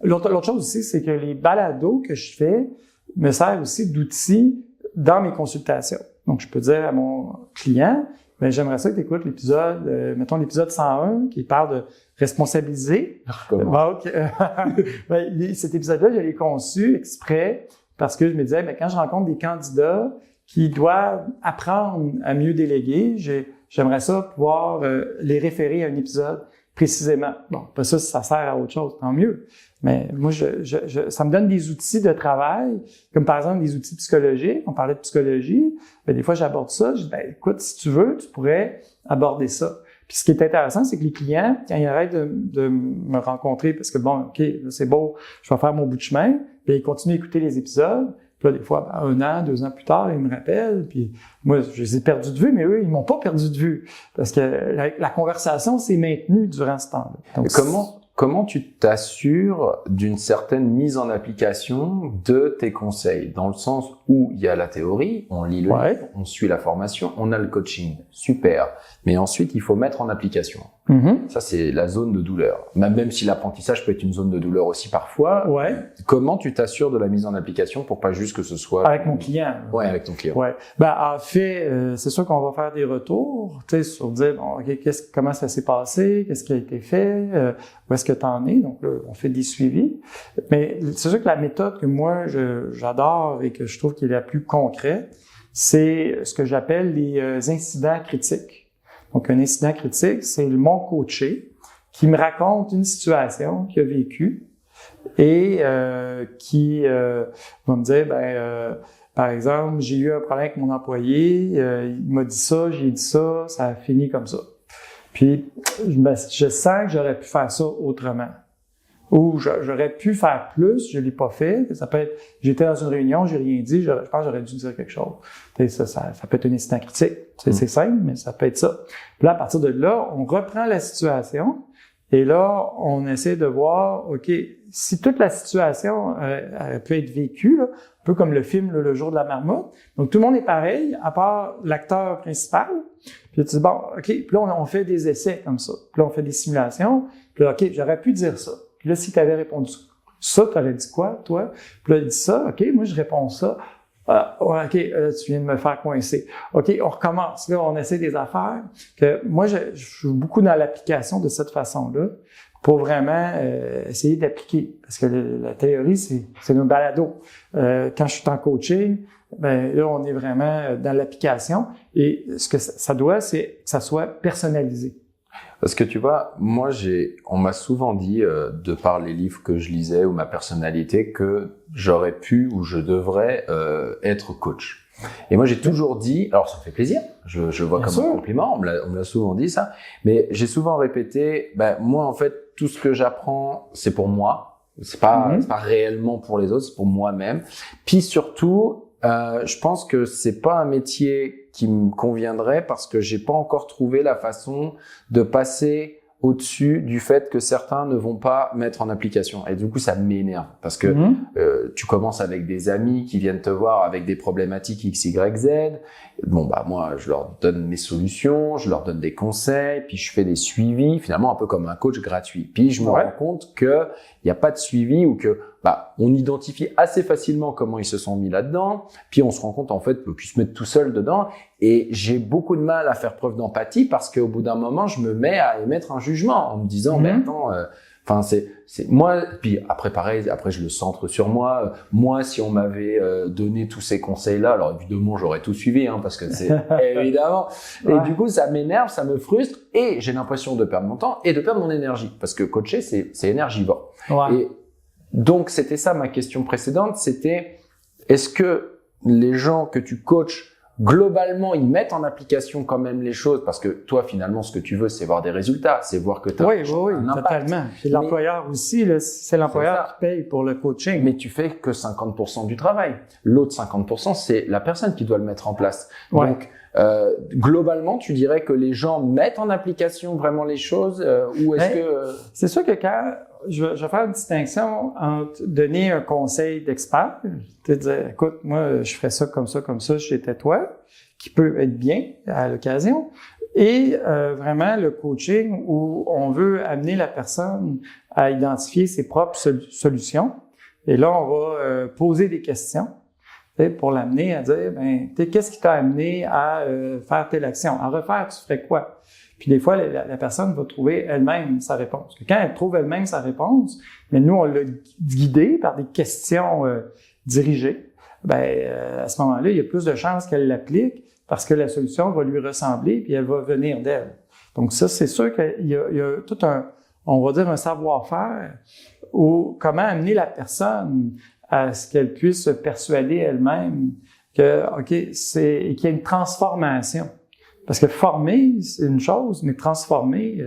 l'autre chose aussi, c'est que les balados que je fais me servent aussi d'outils dans mes consultations. Donc, je peux dire à mon client, j'aimerais ça que tu écoutes l'épisode, mettons l'épisode 101, qui parle de responsabiliser. Donc, cet épisode-là, je l'ai conçu exprès parce que je me disais, quand je rencontre des candidats qui doivent apprendre à mieux déléguer, j'aimerais ça pouvoir les référer à un épisode précisément. Bon, pas ça, si ça sert à autre chose, tant mieux. Mais moi, ça me donne des outils de travail, comme par exemple des outils psychologiques. On parlait de psychologie. Des fois, j'aborde ça. Je dis, écoute, si tu veux, tu pourrais aborder ça. Puis ce qui est intéressant, c'est que les clients, quand ils arrêtent de me rencontrer, parce que bon, OK, là, c'est beau, je vais faire mon bout de chemin, puis ils continuent à écouter les épisodes. Puis là, des fois, 1 an, 2 ans plus tard, ils me rappellent, puis moi, je les ai perdus de vue, mais eux, ils m'ont pas perdu de vue. Parce que la conversation s'est maintenue durant ce temps-là. Donc, comment tu t'assures d'une certaine mise en application de tes conseils? Dans le sens où il y a la théorie, on lit le livre, on suit la formation, on a le coaching. Super. Mais ensuite, il faut mettre en application. Mm-hmm. Ça, c'est la zone de douleur. Même si l'apprentissage peut être une zone de douleur aussi parfois. Ouais. Comment tu t'assures de la mise en application pour pas juste que ce soit... Avec mon client. Ouais, avec ton client. Ouais. En fait, c'est sûr qu'on va faire des retours, tu sais, sur dire, bon, OK, comment ça s'est passé? Qu'est-ce qui a été fait? Où est-ce que tu en es? Donc là, on fait des suivis. Mais c'est sûr que la méthode que moi, j'adore et que je trouve qui est la plus concrète, c'est ce que j'appelle les incidents critiques. Donc, un incident critique, c'est mon coaché qui me raconte une situation qu'il a vécue et qui va me dire, par exemple, j'ai eu un problème avec mon employé, il m'a dit ça, j'ai dit ça, ça a fini comme ça. Puis, je sens que j'aurais pu faire ça autrement. Ou j'aurais pu faire plus, je l'ai pas fait. Ça peut être, j'étais dans une réunion, j'ai rien dit, je pense que j'aurais dû dire quelque chose. Ça peut être un incident critique. C'est simple, mais ça peut être ça. Puis là, à partir de là, on reprend la situation et là, on essaie de voir, OK, si toute la situation peut être vécue, là, un peu comme le film Le jour de la marmotte. Donc, tout le monde est pareil, à part l'acteur principal. Puis là, tu dis, bon, OK, puis là, on fait des essais comme ça. Puis là, on fait des simulations. Puis là, OK, j'aurais pu dire ça. Puis là, si tu avais répondu ça, tu aurais dit quoi, toi? Puis là, il dit ça, OK, moi, je réponds ça. OK, tu viens de me faire coincer. OK, on recommence. Là, on essaie des affaires. Que moi, je suis beaucoup dans l'application de cette façon-là pour vraiment essayer d'appliquer. Parce que la théorie, c'est un balado. Quand je suis en coaching, ben là, on est vraiment dans l'application. Et ce que ça doit, c'est que ça soit personnalisé. Parce que tu vois, moi, on m'a souvent dit, de par les livres que je lisais ou ma personnalité, que j'aurais pu ou je devrais être coach. Et moi, j'ai toujours dit, alors ça me fait plaisir, je vois comme un compliment, on me l'a souvent dit ça, mais j'ai souvent répété, ben moi, en fait, tout ce que j'apprends, c'est pour moi, c'est pas réellement pour les autres, c'est pour moi-même. Puis surtout, je pense que c'est pas un métier qui me conviendrait parce que j'ai pas encore trouvé la façon de passer au-dessus du fait que certains ne vont pas mettre en application. Et du coup, ça m'énerve parce que tu commences avec des amis qui viennent te voir avec des problématiques X, Y, Z. Bon, bah moi, je leur donne mes solutions, je leur donne des conseils, puis je fais des suivis, finalement un peu comme un coach gratuit. Puis je me rends compte que il y a pas de suivi ou que on identifie assez facilement comment ils se sont mis là-dedans, puis on se rend compte en fait qu'ils se mettent tout seuls dedans. Et j'ai beaucoup de mal à faire preuve d'empathie parce qu'au bout d'un moment, je me mets à émettre un jugement en me disant mais attends, enfin c'est moi. Puis après pareil, après je le centre sur moi. Moi, si on m'avait donné tous ces conseils-là, alors évidemment j'aurais tout suivi, parce que c'est évidemment. Et du coup, ça m'énerve, ça me frustre et j'ai l'impression de perdre mon temps et de perdre mon énergie parce que coacher c'est énergivore. Et donc, c'était ça ma question précédente, c'était est-ce que les gens que tu coaches, globalement, ils mettent en application quand même les choses parce que toi, finalement, ce que tu veux, c'est voir des résultats, c'est voir que tu as un impact. Totalement. Puis l'employeur aussi, là, c'est l'employeur qui paye pour le coaching. Mais tu fais que 50% du travail. L'autre 50%, c'est la personne qui doit le mettre en place. Donc, globalement, tu dirais que les gens mettent en application vraiment les choses ou est-ce que... C'est sûr que quand... Je vais faire une distinction entre donner un conseil d'expert, te dire, écoute, moi, je ferais ça, j'étais toi, qui peut être bien à l'occasion, et vraiment le coaching où on veut amener la personne à identifier ses propres solutions. Et là, on va poser des questions pour l'amener à dire, qu'est-ce qui t'a amené à faire telle action? À refaire, tu ferais quoi? Puis des fois, la personne va trouver elle-même sa réponse. Quand elle trouve elle-même sa réponse, mais nous, on l'a guidée par des questions dirigées. À ce moment-là, il y a plus de chances qu'elle l'applique parce que la solution va lui ressembler puis elle va venir d'elle. Donc ça, c'est sûr qu'il y a tout on va dire un savoir-faire ou comment amener la personne à ce qu'elle puisse se persuader elle-même que, qu'il y a une transformation. Parce que former, c'est une chose, mais transformer,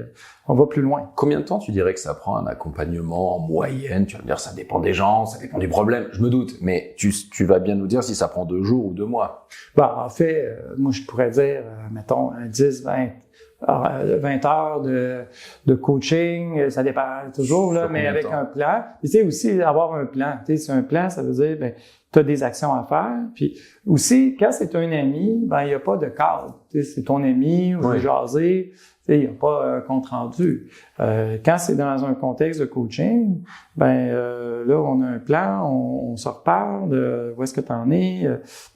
on va plus loin. Combien de temps tu dirais que ça prend un accompagnement en moyenne? Tu vas me dire, ça dépend des gens, ça dépend du problème, je me doute. Mais tu vas bien nous dire si ça prend 2 jours ou 2 mois. En fait, moi, je pourrais dire, mettons, 10, 20 heures de coaching, ça dépend toujours, là, mais avec un plan. Tu sais, aussi, avoir un plan. Tu sais, c'est un plan, ça veut dire, tu as des actions à faire. Puis aussi, quand c'est un ami, il n'y a pas de cadre. Tu sais, c'est ton ami, ou c'est jaser. Tu sais, il n'y a pas un compte rendu. Quand c'est dans un contexte de coaching, là, on a un plan, on se reparle de où est-ce que tu en es.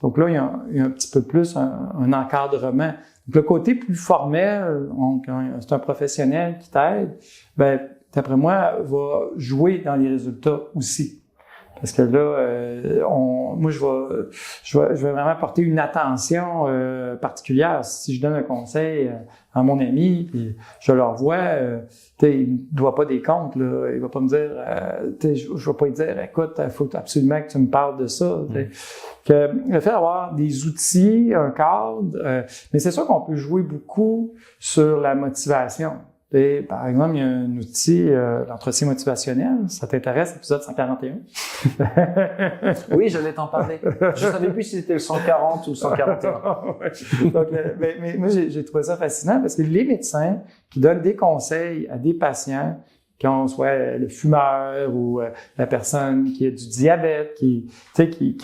Donc là, il y a un petit peu plus un encadrement. Donc, le côté plus formel, c'est un professionnel qui t'aide, d'après moi, va jouer dans les résultats aussi. Parce que là, moi, je vais vraiment porter une attention particulière. Si je donne un conseil à mon ami, puis je le revois, il ne doit pas des comptes, là. Il va pas me dire, je vais pas lui dire, écoute, il faut absolument que tu me parles de ça. Que le fait d'avoir des outils, un cadre, mais c'est sûr qu'on peut jouer beaucoup sur la motivation. Et, par exemple, il y a un outil, l'entretien motivationnel. Ça t'intéresse, épisode 141? Oui, j'allais t'en parler. Je savais plus si c'était le 140 ou le 141. Donc, mais moi, j'ai trouvé ça fascinant parce que les médecins qui donnent des conseils à des patients, qu'on soit le fumeur ou la personne qui a du diabète, qui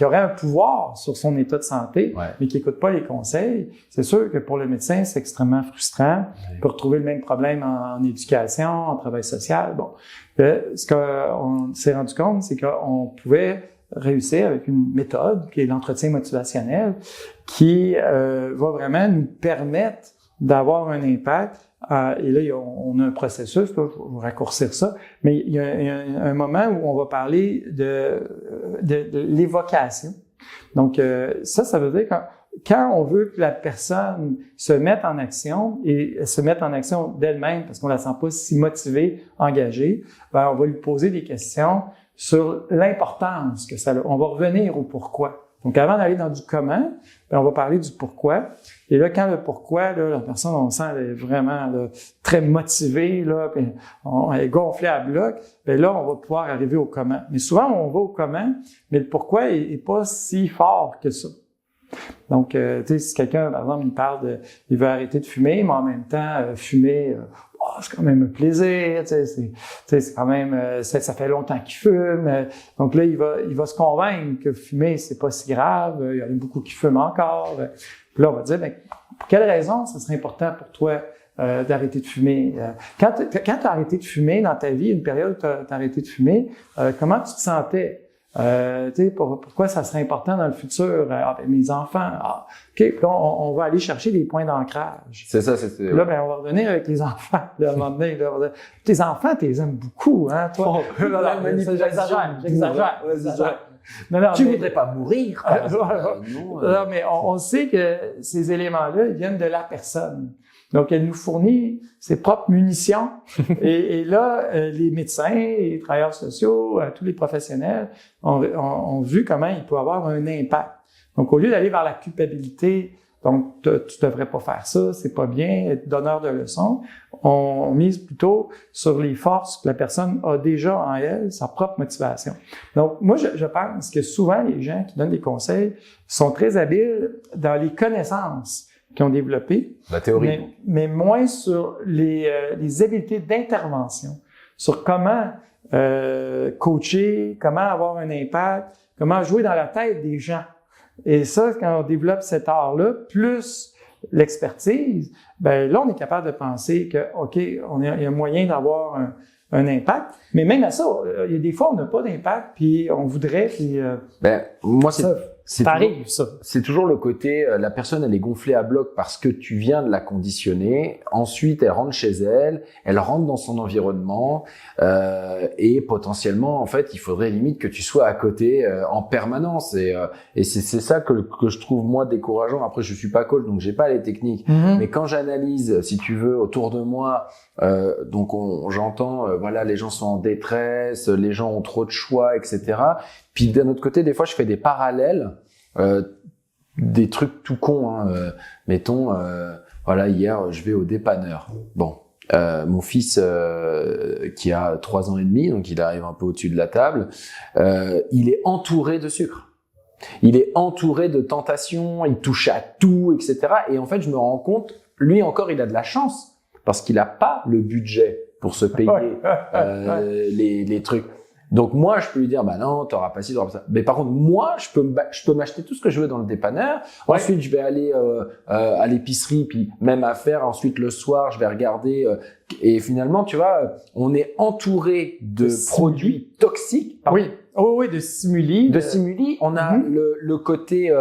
aurait un pouvoir sur son état de santé, mais qui écoute pas les conseils, c'est sûr que pour le médecin, c'est extrêmement frustrant. Il peut retrouver le même problème en éducation, en travail social. Bon, ce qu'on s'est rendu compte, c'est qu'on pouvait réussir avec une méthode qui est l'entretien motivationnel, qui va vraiment nous permettre d'avoir un impact. Et là, on a un processus, là, je vais vous raccourcir ça, mais il y a un moment où on va parler de l'évocation Donc, ça veut dire quand on veut que la personne se mette en action et se mette en action d'elle-même parce qu'on la sent pas si motivée, engagée, ben on va lui poser des questions sur l'importance que ça a. On va revenir au pourquoi. Donc, avant d'aller dans du comment, ben on va parler du pourquoi. Et là, quand le pourquoi, là, la personne, on sent, elle est vraiment là, très motivée, là, puis elle est gonflée à bloc, ben là, on va pouvoir arriver au comment. Mais souvent, on va au comment, mais le pourquoi est pas si fort que ça. Donc, tu sais, si quelqu'un, par exemple, il veut arrêter de fumer, mais en même temps, fumer, c'est quand même un plaisir, tu sais, c'est quand même, ça fait longtemps qu'il fume. Donc là, il va se convaincre que fumer, c'est pas si grave. Il y en a beaucoup qui fument encore. Puis là, on va dire, ben, pour quelle raison ça serait important pour toi d'arrêter de fumer? Quand tu as arrêté de fumer dans ta vie, une période où tu as arrêté de fumer, comment tu te sentais? Pourquoi ça serait important dans le futur? Mes enfants. OK. Puis là, on va aller chercher des points d'ancrage. C'est ça, Là, ben, on va revenir avec les enfants. Là, à un moment donné, là, on va dire, tes enfants, tu les aimes beaucoup, hein, toi? J'exagère. Non, tu voudrais pas mourir? Non, mais on sait que ces éléments-là, ils viennent de la personne. Donc, elle nous fournit ses propres munitions. et là, les médecins, les travailleurs sociaux, tous les professionnels ont vu comment il peut avoir un impact. Donc, au lieu d'aller vers la culpabilité, donc tu devrais pas faire ça, c'est pas bien, être donneur de leçons, on mise plutôt sur les forces que la personne a déjà en elle, sa propre motivation. Donc, moi, je pense que souvent, les gens qui donnent des conseils sont très habiles dans les connaissances qui ont développé, la théorie, mais moins sur les habiletés d'intervention, sur comment coacher, comment avoir un impact, comment jouer dans la tête des gens. Et ça, quand on développe cet art-là, plus l'expertise, ben là, on est capable de penser que, OK, il y a moyen d'avoir un impact. Mais même à ça, il y a des fois, on n'a pas d'impact, puis on voudrait, puis... moi, c'est toujours le côté, la personne, elle est gonflée à bloc parce que tu viens de la conditionner. Ensuite, elle rentre chez elle, elle rentre dans son environnement, et potentiellement, en fait, il faudrait limite que tu sois à côté en permanence. Et c'est ça que je trouve moi décourageant. Après, je suis pas coach, donc j'ai pas les techniques. Mais quand j'analyse, si tu veux, autour de moi, donc j'entends, voilà, les gens sont en détresse, les gens ont trop de choix, etc. Puis d'un autre côté, des fois, je fais des parallèles, des trucs tout cons. Hein, mettons, voilà, hier, je vais au dépanneur. Bon, mon fils qui a 3 ans et demi, donc il arrive un peu au-dessus de la table, il est entouré de sucre. Il est entouré de tentations, il touche à tout, etc. Et en fait, je me rends compte, lui encore, il a de la chance parce qu'il n'a pas le budget pour se payer les trucs. Donc moi, je peux lui dire, bah non, t'auras pas ci, t'auras pas ça. Mais par contre, moi, je peux m'acheter tout ce que je veux dans le dépanneur. Ensuite, je vais aller à l'épicerie, puis même à faire. Ensuite, le soir, je vais regarder. Et finalement, tu vois, on est entouré de produits toxiques. Oui, de stimuli. De stimuli. On a le côté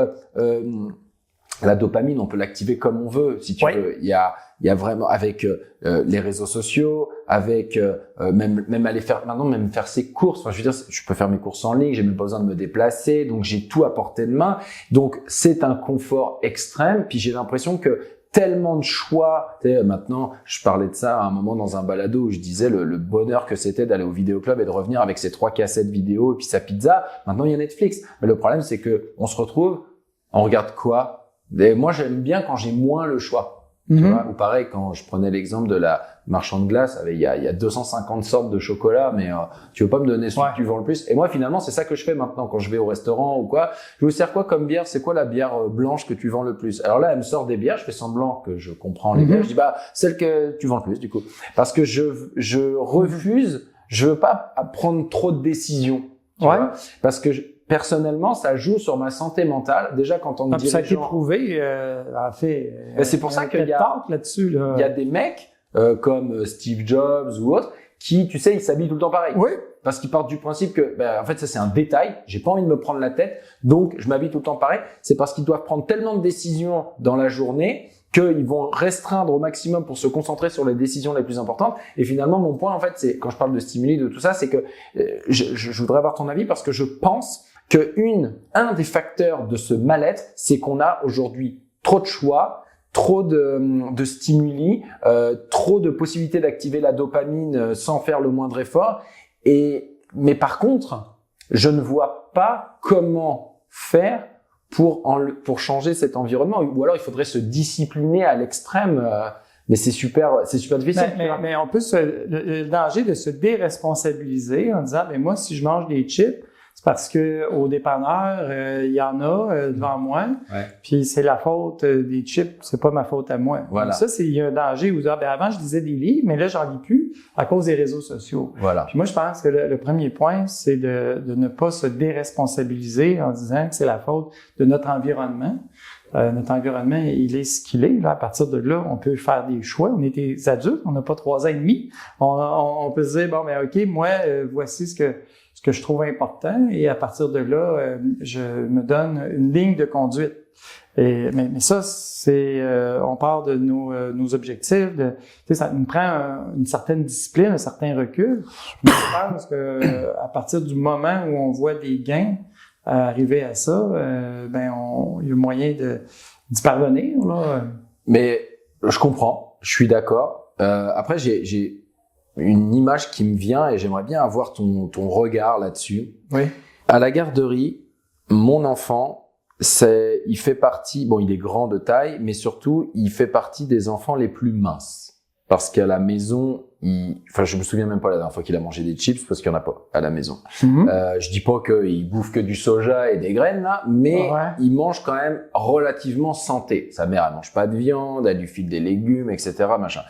la dopamine, on peut l'activer comme on veut. Si tu veux, il y a vraiment avec les réseaux sociaux, avec même aller faire maintenant même faire ses courses. Enfin, je veux dire, je peux faire mes courses en ligne, j'ai même pas besoin de me déplacer, donc j'ai tout à portée de main. Donc c'est un confort extrême. Puis j'ai l'impression que tellement de choix. Tu sais, maintenant, je parlais de ça à un moment dans un balado où je disais le bonheur que c'était d'aller au vidéoclub et de revenir avec ses 3 cassettes vidéo et puis sa pizza. Maintenant, il y a Netflix. Mais le problème, c'est que on se retrouve, on regarde quoi? Et moi, j'aime bien quand j'ai moins le choix. Tu vois, ou pareil, quand je prenais l'exemple de la marchande de glace, il y a 250 sortes de chocolat, mais tu veux pas me donner celui que tu vends le plus. Et moi, finalement, c'est ça que je fais maintenant quand je vais au restaurant ou quoi. Je vous sers quoi comme bière? C'est quoi la bière blanche que tu vends le plus? Alors là, elle me sort des bières, je fais semblant que je comprends les bières. Je dis, bah, celle que tu vends le plus, du coup. Parce que je refuse, je veux pas prendre trop de décisions. Tu vois, parce que personnellement, ça joue sur ma santé mentale. Déjà, quand on me dit ça a été prouvé, c'est pour ça qu'il y a là-dessus. Là. Il y a des mecs comme Steve Jobs ou autres qui, tu sais, ils s'habillent tout le temps pareil. Oui. Parce qu'ils partent du principe que, en fait, ça c'est un détail. J'ai pas envie de me prendre la tête, donc je m'habille tout le temps pareil. C'est parce qu'ils doivent prendre tellement de décisions dans la journée qu'ils vont restreindre au maximum pour se concentrer sur les décisions les plus importantes. Et finalement, mon point, en fait, c'est quand je parle de stimuli, de tout ça, c'est que je voudrais avoir ton avis parce que je pense un des facteurs de ce mal-être, c'est qu'on a aujourd'hui trop de choix, trop de stimuli, trop de possibilités d'activer la dopamine sans faire le moindre effort. Mais par contre, je ne vois pas comment faire pour changer cet environnement. Ou alors, il faudrait se discipliner à l'extrême. Mais c'est super difficile. Mais on peut le danger de se déresponsabiliser en disant, moi, si je mange des chips, c'est parce que au dépanneur, il y en a devant moi, puis c'est la faute des chips, c'est pas ma faute à moi. Voilà. Donc ça, il y a un danger où avant, je lisais des livres, mais là, j'en lis plus à cause des réseaux sociaux. Voilà. Puis moi, je pense que le premier point, c'est de ne pas se déresponsabiliser en disant que c'est la faute de notre environnement. Notre environnement, il est ce qu'il est. Là, à partir de là, on peut faire des choix. On est des adultes, on n'a pas 3 ans et demi. On peut se dire, OK, moi, voici ce que je trouve important. Et à partir de là, je me donne une ligne de conduite. Mais ça, c'est on part de nos objectifs. Ça nous prend une certaine discipline, un certain recul. Mais je pense que à partir du moment où on voit des gains, à arriver à ça, il y a moyen d'y parvenir, là. Mais je comprends, je suis d'accord. Après, j'ai une image qui me vient et j'aimerais bien avoir ton regard là-dessus. Oui. À la garderie, mon enfant, il fait partie, il est grand de taille, mais surtout, il fait partie des enfants les plus minces. Parce qu'à la maison, je me souviens même pas la dernière fois qu'il a mangé des chips parce qu'il y en a pas à la maison. Je dis pas qu'il bouffe que du soja et des graines là, mais il mange quand même relativement santé. Sa mère, elle mange pas de viande, elle lui file des légumes, etc., machin.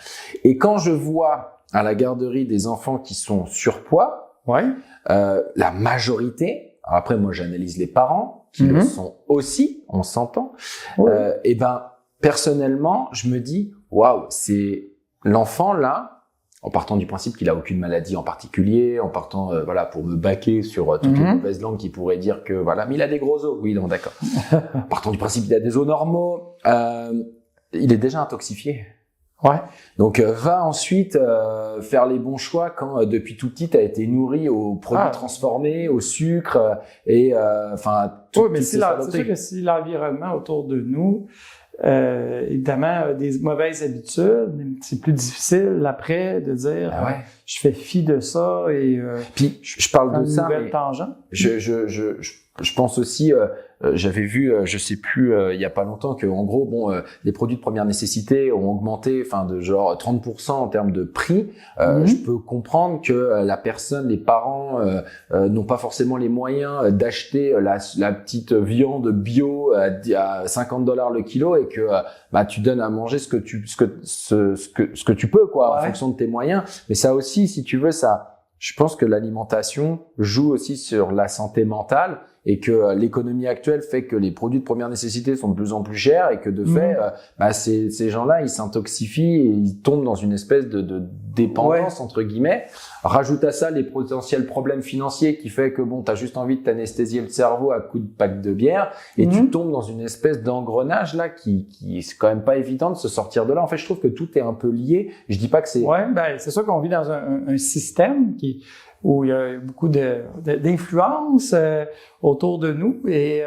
Et quand je vois à la garderie des enfants qui sont surpoids, la majorité, alors après moi j'analyse les parents qui le sont aussi, on s'entend. Personnellement, je me dis waouh, c'est l'enfant là, en partant du principe qu'il a aucune maladie en particulier, en partant pour me baquer sur toutes les mauvaises langues qui pourraient dire que mais il a des gros os. Oui, non, d'accord. En partant du principe qu'il a des os normaux, il est déjà intoxifié. Ouais. Donc va ensuite faire les bons choix quand depuis tout petit t'as été nourri aux produits transformés, au sucre et mais c'est sûr que si l'environnement autour de nous évidemment des mauvaises habitudes, c'est plus difficile après de dire je fais fi de ça et puis je parle de ça mais tangente. Je pense aussi j'avais vu je sais plus il y a pas longtemps que en gros les produits de première nécessité ont augmenté de genre 30% en termes de prix. Je peux comprendre que la personne, les parents n'ont pas forcément les moyens d'acheter la petite viande bio à $50 le kilo et que tu donnes à manger ce que tu peux quoi en fonction de tes moyens. Mais ça aussi, si tu veux, je pense que l'alimentation joue aussi sur la santé mentale et que l'économie actuelle fait que les produits de première nécessité sont de plus en plus chers et que de fait, ces gens-là, ils s'intoxifient et ils tombent dans une espèce de dépendance entre guillemets. Rajoute à ça les potentiels problèmes financiers qui fait que t'as juste envie de t'anesthésier le cerveau à coups de pack de bière et tu tombes dans une espèce d'engrenage là qui c'est quand même pas évident de se sortir de là. En fait, je trouve que tout est un peu lié. Je dis pas que c'est c'est sûr qu'on vit dans un système où il y a beaucoup d'influence autour de nous et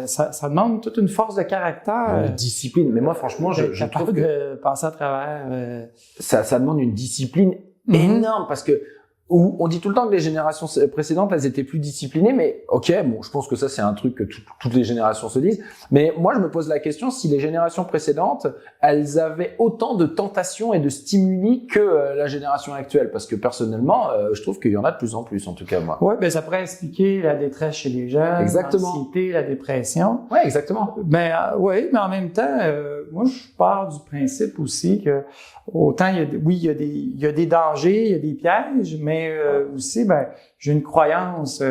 ça demande toute une force de caractère, discipline. Mais moi, franchement, je trouve que de passer à travers. Ça demande une discipline énorme parce que on dit tout le temps que les générations précédentes, elles étaient plus disciplinées, mais je pense que ça, c'est un truc que toutes les générations se disent. Mais moi, je me pose la question si les générations précédentes, elles avaient autant de tentations et de stimuli que la génération actuelle. Parce que personnellement, je trouve qu'il y en a de plus en plus, en tout cas, moi. Ouais, ça pourrait expliquer la détresse chez les jeunes, l'anxiété, la dépression. Ouais, exactement. Mais en même temps, moi, je pars du principe aussi que autant il y a des dangers, il y a des pièges, mais aussi j'ai une croyance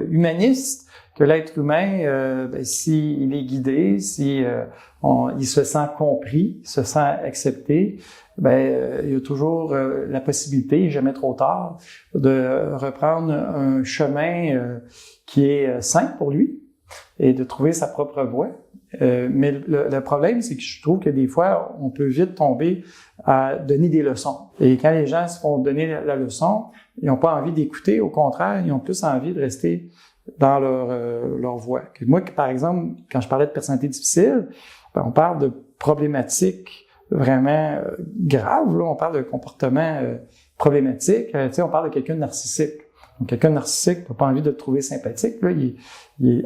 humaniste que l'être humain s'il est guidé, il se sent compris, il se sent accepté, il y a toujours la possibilité, jamais trop tard, de reprendre un chemin qui est sain pour lui et de trouver sa propre voie. Mais le problème, c'est que je trouve que des fois, on peut vite tomber à donner des leçons. Et quand les gens se font donner la leçon, ils n'ont pas envie d'écouter. Au contraire, ils ont plus envie de rester dans leur voie. Moi, par exemple, quand je parlais de personnalité difficile, on parle de problématiques vraiment graves. Là. On parle de comportements problématiques. On parle de quelqu'un de narcissique. Donc, quelqu'un de narcissique n'a pas envie de le trouver sympathique. Là. Il est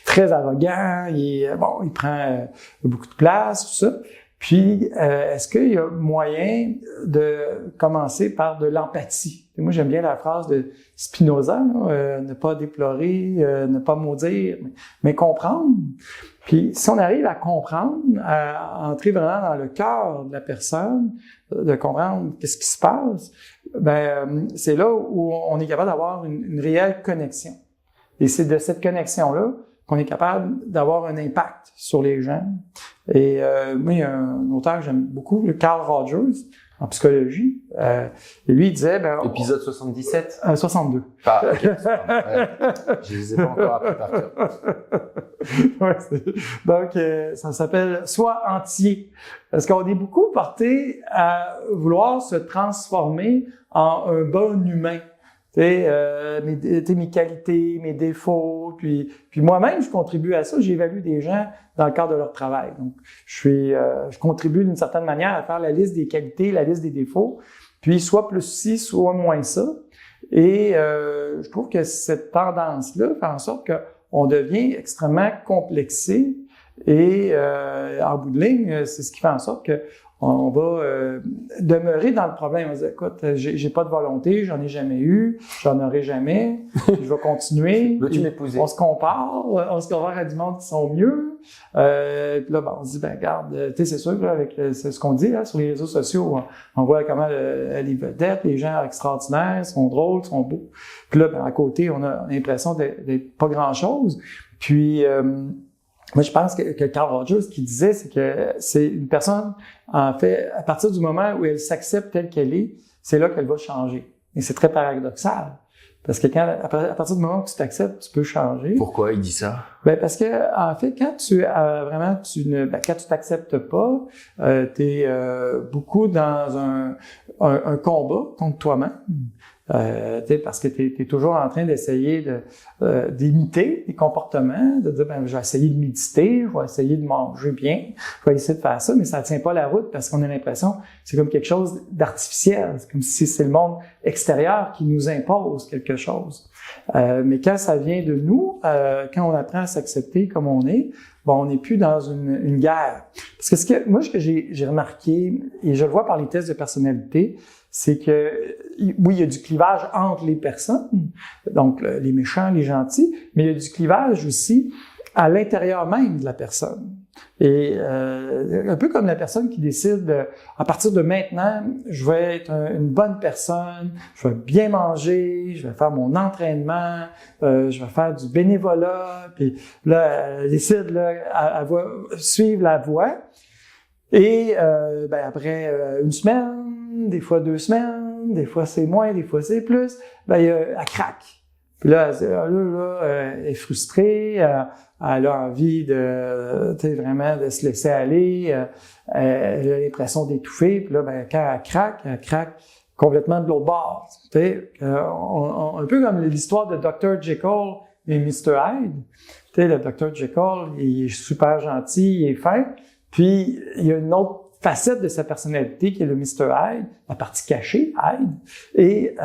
très arrogant, il prend beaucoup de place, tout ça. Puis, est-ce qu'il y a moyen de commencer par de l'empathie? Et moi, j'aime bien la phrase de Spinoza, ne pas déplorer, ne pas maudire, mais comprendre. Puis, si on arrive à comprendre, à entrer vraiment dans le cœur de la personne, de comprendre qu'est-ce qui se passe, c'est là où on est capable d'avoir une réelle connexion. Et c'est de cette connexion-là qu'on est capable d'avoir un impact sur les gens. Et moi, il y a un auteur que j'aime beaucoup, Carl Rogers, en psychologie. Et lui, il disait... Épisode 77? 62. Ah, ok. Je les ai pas encore appris par cœur. Ouais, donc, ça s'appelle « Sois entier ». Parce qu'on est beaucoup porté à vouloir se transformer en un bon humain. Mes qualités, mes défauts, puis moi-même, je contribue à ça. J'évalue des gens dans le cadre de leur travail. Donc, je contribue d'une certaine manière à faire la liste des qualités, la liste des défauts, puis soit plus ci, soit moins ça. Et je trouve que cette tendance-là fait en sorte qu'on devient extrêmement complexé et en bout de ligne, c'est ce qui fait en sorte que on va demeurer dans le problème. On va dire, écoute, j'ai pas de volonté, j'en ai jamais eu, j'en aurai jamais, je vais continuer. Veux-tu m'épouser? On se compare à du monde qui sont mieux. Puis là, on se dit, regarde, c'est sûr que avec c'est ce qu'on dit là sur les réseaux sociaux, on voit comment les vedettes, les gens extraordinaires sont drôles, sont beaux. Puis là, à côté, on a l'impression d'être pas grand-chose. Puis moi, je pense que Carl Rogers, ce qu'il disait, c'est que c'est une personne, en fait, à partir du moment où elle s'accepte telle qu'elle est, c'est là qu'elle va changer. Et c'est très paradoxal. Parce que à partir du moment où tu t'acceptes, tu peux changer. Pourquoi il dit ça? Parce que, en fait, quand quand tu t'acceptes pas, t'es beaucoup dans un combat contre toi-même. Parce que t'es toujours en train d'essayer d'imiter des comportements, de dire, je vais essayer de méditer, je vais essayer de manger bien, je vais essayer de faire ça, mais ça tient pas la route parce qu'on a l'impression que c'est comme quelque chose d'artificiel. C'est comme si c'est le monde extérieur qui nous impose quelque chose. Mais quand ça vient de nous, quand on apprend à s'accepter comme on est, on n'est plus dans une guerre. Parce que ce que j'ai remarqué, et je le vois par les tests de personnalité, c'est que, oui, il y a du clivage entre les personnes, donc les méchants, les gentils, mais il y a du clivage aussi à l'intérieur même de la personne. Et un peu comme la personne qui décide, à partir de maintenant, je vais être une bonne personne, je vais bien manger, je vais faire mon entraînement, je vais faire du bénévolat, puis là, elle décide, là, elle va suivre la voie. Et après une semaine, des fois 2 semaines, des fois c'est moins, des fois c'est plus, elle craque. Puis là, elle est frustrée, elle a envie vraiment de se laisser aller, elle a l'impression d'étouffer. Puis là, quand elle craque complètement de l'autre bord. Un peu comme l'histoire de Dr. Jekyll et Mr. Hyde. Le Dr. Jekyll, il est super gentil, il est fin. Puis, il y a une autre facette de sa personnalité qui est le Mr. Hyde, la partie cachée, Hyde. Et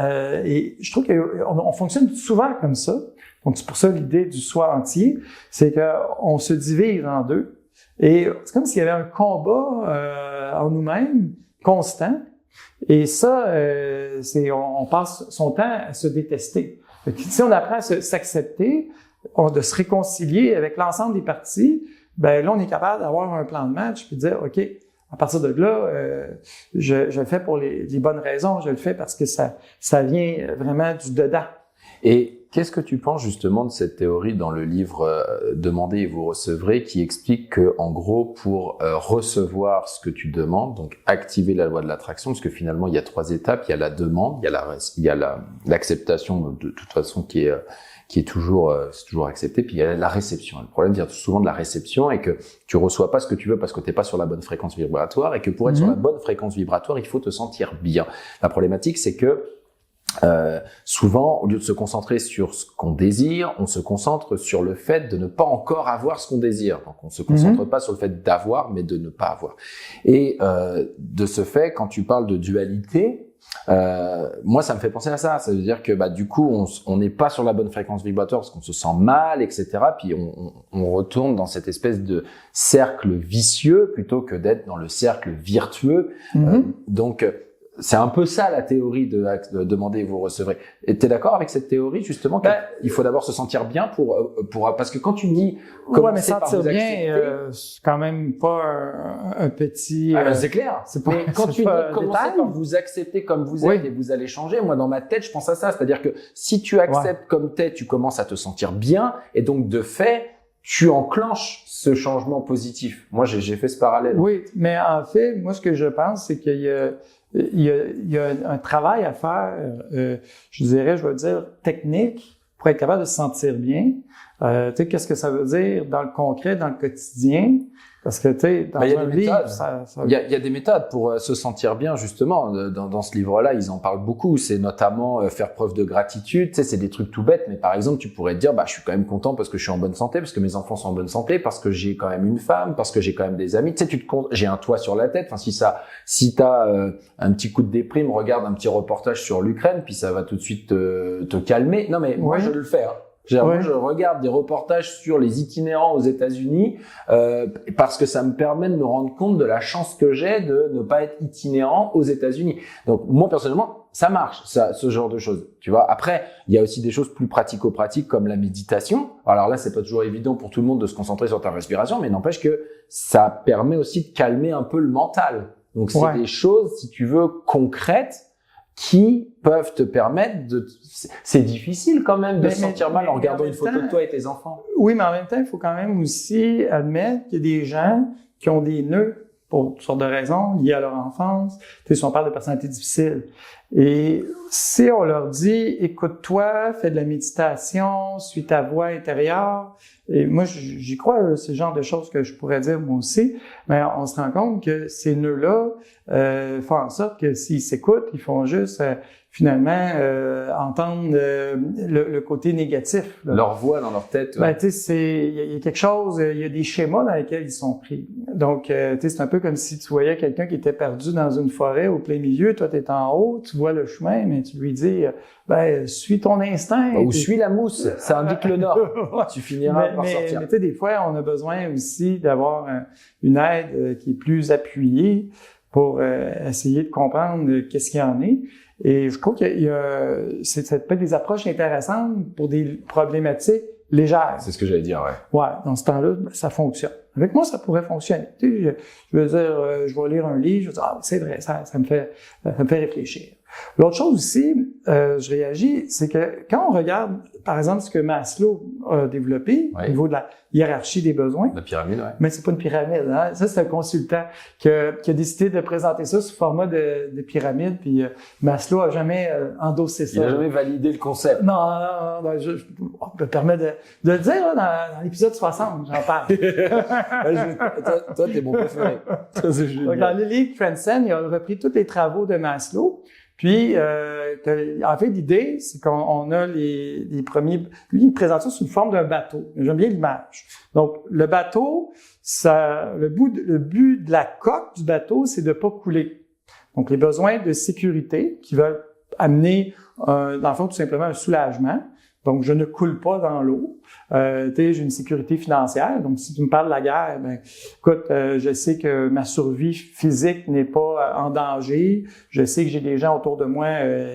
je trouve qu'on fonctionne souvent comme ça. Donc, c'est pour ça l'idée du soi entier, c'est qu'on se divise en deux. Et c'est comme s'il y avait un combat en nous-mêmes constant. Et ça, on passe son temps à se détester. Si on apprend à s'accepter, de se réconcilier avec l'ensemble des parties, là, on est capable d'avoir un plan de match puis de dire, OK, à partir de là, je le fais pour les bonnes raisons, je le fais parce que ça vient vraiment du dedans. Et qu'est-ce que tu penses justement de cette théorie dans le livre Demandez et vous recevrez, qui explique que, en gros, pour recevoir ce que tu demandes, donc activer la loi de l'attraction, parce que finalement il y a 3 étapes, il y a la demande, il y a l'acceptation de toute façon qui est toujours accepté. Puis il y a la réception. Le problème vient souvent de la réception et que tu reçois pas ce que tu veux parce que t'es pas sur la bonne fréquence vibratoire et que pour être sur la bonne fréquence vibratoire, il faut te sentir bien. La problématique, c'est que souvent, au lieu de se concentrer sur ce qu'on désire, on se concentre sur le fait de ne pas encore avoir ce qu'on désire. Donc, on se concentre pas sur le fait d'avoir, mais de ne pas avoir. Et de ce fait, quand tu parles de dualité, moi, ça me fait penser à ça. Ça veut dire que du coup, on n'est pas sur la bonne fréquence vibratoire parce qu'on se sent mal, etc. Puis on retourne dans cette espèce de cercle vicieux plutôt que d'être dans le cercle virtueux. Donc c'est un peu ça la théorie de demander et vous recevrez. Et t'es d'accord avec cette théorie justement qu'il faut d'abord se sentir bien pour parce que quand tu dis mais sentir bien, c'est quand même pas un petit. C'est clair. Mais quand tu dis commencez par vous accepter comme vous êtes et vous allez changer. Moi dans ma tête je pense à ça, c'est-à-dire que si tu acceptes comme t'es, tu commences à te sentir bien et donc de fait tu enclenches ce changement positif. Moi j'ai fait ce parallèle. Oui, mais en fait moi ce que je pense c'est qu'il y a un travail à faire, je vais dire technique, pour être capable de se sentir bien. Tu sais, qu'est-ce que ça veut dire dans le concret, dans le quotidien? Parce que, tu sais, dans un livre, il y a des méthodes pour se sentir bien, justement. Dans ce livre-là, ils en parlent beaucoup. C'est notamment faire preuve de gratitude. Tu sais, c'est des trucs tout bêtes, mais par exemple, tu pourrais te dire, je suis quand même content parce que je suis en bonne santé, parce que mes enfants sont en bonne santé, parce que j'ai quand même une femme, parce que j'ai quand même des amis. Tu sais, j'ai un toit sur la tête. Enfin, si t'as un petit coup de déprime, regarde un petit reportage sur l'Ukraine, puis ça va tout de suite te calmer. Non, mais moi, je le fais. Moi, je regarde des reportages sur les itinérants aux États-Unis parce que ça me permet de me rendre compte de la chance que j'ai de ne pas être itinérant aux États-Unis. Donc moi personnellement, ça marche, ce genre de choses. Tu vois. Après, il y a aussi des choses plus pratico-pratiques comme la méditation. Alors là, c'est pas toujours évident pour tout le monde de se concentrer sur ta respiration, mais n'empêche que ça permet aussi de calmer un peu le mental. Donc c'est des choses, si tu veux, concrètes qui peuvent te permettre c'est difficile quand même de se sentir mal en regardant une photo de toi et tes enfants. Oui, mais en même temps, il faut quand même aussi admettre qu'il y a des gens qui ont des nœuds pour toutes sortes de raisons liées à leur enfance. Tu sais, si on parle de personnalité difficile. Et si on leur dit, écoute-toi, fais de la méditation, suis ta voix intérieure, et moi, j'y crois, c'est le genre de choses que je pourrais dire moi aussi, mais on se rend compte que ces nœuds-là font en sorte que s'ils s'écoutent, ils font juste finalement entendre le côté négatif. Là. Leur voix dans leur tête. Tu sais, il y a quelque chose, il y a des schémas dans lesquels ils sont pris. Donc, tu sais, c'est un peu comme si tu voyais quelqu'un qui était perdu dans une forêt au plein milieu, toi t'es en haut, tu vois le chemin, mais tu lui dis, suis ton instinct. Ou suis la mousse, ça indique le nord. Tu finiras par sortir. Mais tu sais, des fois, on a besoin aussi d'avoir une aide qui est plus appuyée pour essayer de comprendre qu'est-ce qu'il y en est. Et je trouve qu'il y a c'est peut-être des approches intéressantes pour des problématiques légères. C'est ce que j'allais dire, ouais. Ouais, dans ce temps-là, ça fonctionne. Avec moi, ça pourrait fonctionner. Tu sais, je veux dire, je vais lire un livre, je vais dire, c'est vrai, ça me fait réfléchir. L'autre chose aussi, je réagis, c'est que quand on regarde, par exemple, ce que Maslow a développé au niveau de la hiérarchie des besoins. La pyramide, Mais c'est pas une pyramide, hein. Ça, c'est un consultant qui a décidé de présenter ça sous format de pyramide, puis Maslow a jamais endossé ça. Il a jamais validé le concept. Non, je me permets de le dire, là, dans l'épisode 60, j'en parle. Toi, t'es mon préféré. Donc, dans le livre Transcend, il a repris tous les travaux de Maslow. Puis, en fait, l'idée, c'est qu'on a les premiers... Lui, il présente ça sous forme d'un bateau. J'aime bien l'image. Donc, le bateau, le but de la coque du bateau, c'est de pas couler. Donc, les besoins de sécurité qui veulent amener, dans le fond, tout simplement un soulagement. Donc, je ne coule pas dans l'eau. J'ai une sécurité financière. Donc, si tu me parles de la guerre, écoute, je sais que ma survie physique n'est pas en danger. Je sais que j'ai des gens autour de moi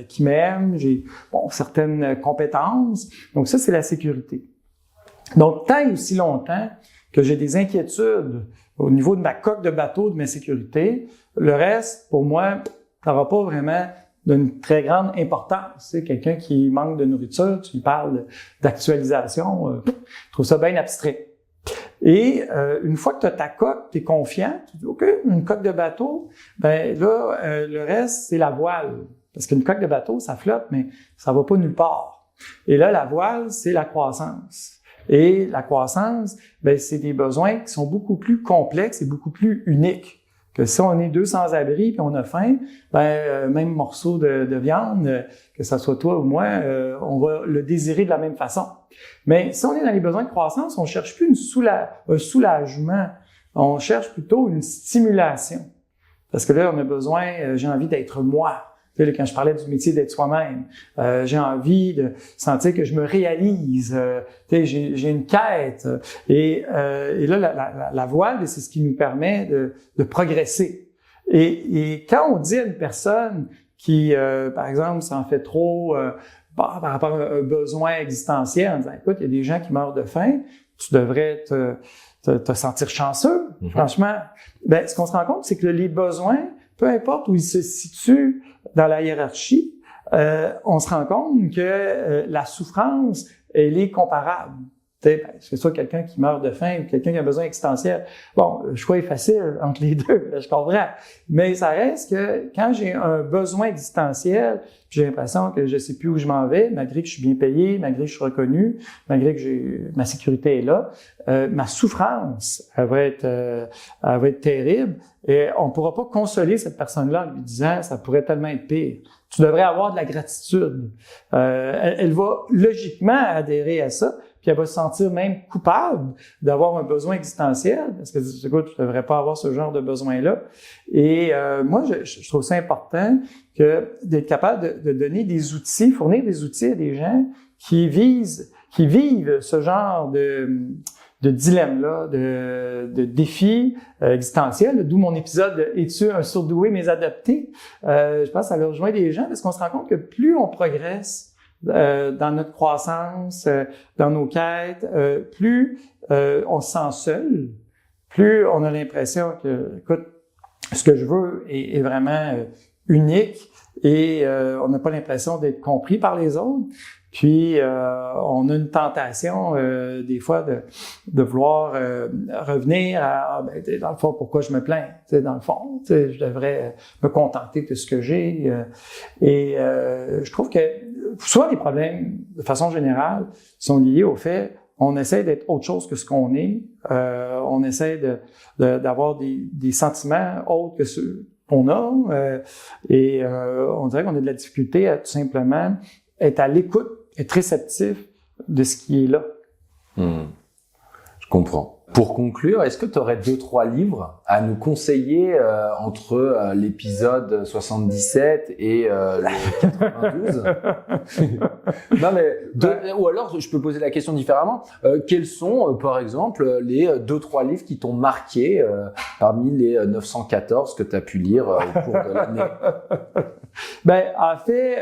qui m'aiment. J'ai certaines compétences. Donc, ça, c'est la sécurité. Donc, tant et aussi longtemps que j'ai des inquiétudes au niveau de ma coque de bateau, de ma sécurité, le reste, pour moi, ça n'aura pas vraiment d'une très grande importance. C'est quelqu'un qui manque de nourriture, tu lui parles d'actualisation, je trouve ça bien abstrait. Et une fois que tu as ta coque, tu es confiant, tu dis OK, une coque de bateau, le reste c'est la voile. Parce qu'une coque de bateau, ça flotte, mais ça va pas nulle part. Et là, la voile, c'est la croissance. Et la croissance, ben, c'est des besoins qui sont beaucoup plus complexes et beaucoup plus uniques. Que si on est 200 abris puis on a faim, ben même morceau de viande, que ça soit toi ou moi, on va le désirer de la même façon. Mais si on est dans les besoins de croissance, on cherche plus un soulagement, on cherche plutôt une stimulation. Parce que là, on a besoin, j'ai envie d'être moi. Tu sais, quand je parlais du métier d'être soi-même, j'ai envie de sentir que je me réalise. Tu sais, j'ai une quête. Et là, la voile, c'est ce qui nous permet de progresser. Et quand on dit à une personne qui, par exemple, s'en fait trop par rapport à un besoin existentiel, en disant, écoute, il y a des gens qui meurent de faim, tu devrais te sentir chanceux, franchement. Ben, ce qu'on se rend compte, c'est que les besoins, peu importe où ils se situent dans la hiérarchie, on se rend compte que la souffrance, elle est comparable. Ben, c'est soit quelqu'un qui meurt de faim ou quelqu'un qui a un besoin existentiel. Bon, le choix est facile entre les deux, je comprends. Mais ça reste que quand j'ai un besoin existentiel, j'ai l'impression que je sais plus où je m'en vais, malgré que je suis bien payé, malgré que je suis reconnu, malgré que ma sécurité est là, ma souffrance, elle va être terrible. Et on ne pourra pas consoler cette personne-là en lui disant « ça pourrait tellement être pire ». Tu devrais avoir de la gratitude. Elle va logiquement adhérer à ça, puis elle va se sentir même coupable d'avoir un besoin existentiel, parce que écoute, tu devrais pas avoir ce genre de besoin-là. Et moi, je trouve ça important que d'être capable de donner des outils, fournir des outils à des gens qui vivent ce genre de dilemme-là, de défis existentiels, d'où mon épisode « Es-tu un surdoué mais adapté ?» Je pense que ça leur rejoint des gens parce qu'on se rend compte que plus on progresse dans notre croissance, dans nos quêtes, plus on se sent seul, plus on a l'impression que, écoute, ce que je veux est vraiment unique et on n'a pas l'impression d'être compris par les autres. Puis, on a une tentation, des fois, de vouloir revenir à, dans le fond, pourquoi je me plains? Dans le fond, je devrais me contenter de ce que j'ai. Et je trouve que souvent, les problèmes, de façon générale, sont liés au fait on essaie d'être autre chose que ce qu'on est. On essaie d'avoir des sentiments autres que ceux qu'on a. Et on dirait qu'on a de la difficulté à tout simplement être à l'écoute, être réceptif de ce qui est là. Je comprends. Pour conclure, est-ce que tu aurais 2-3 livres à nous conseiller entre l'épisode 77 et le 92? Non mais ou alors je peux poser la question différemment. Quels sont par exemple les 2-3 livres qui t'ont marqué parmi les 914 que tu as pu lire au cours de l'année? Ben en fait,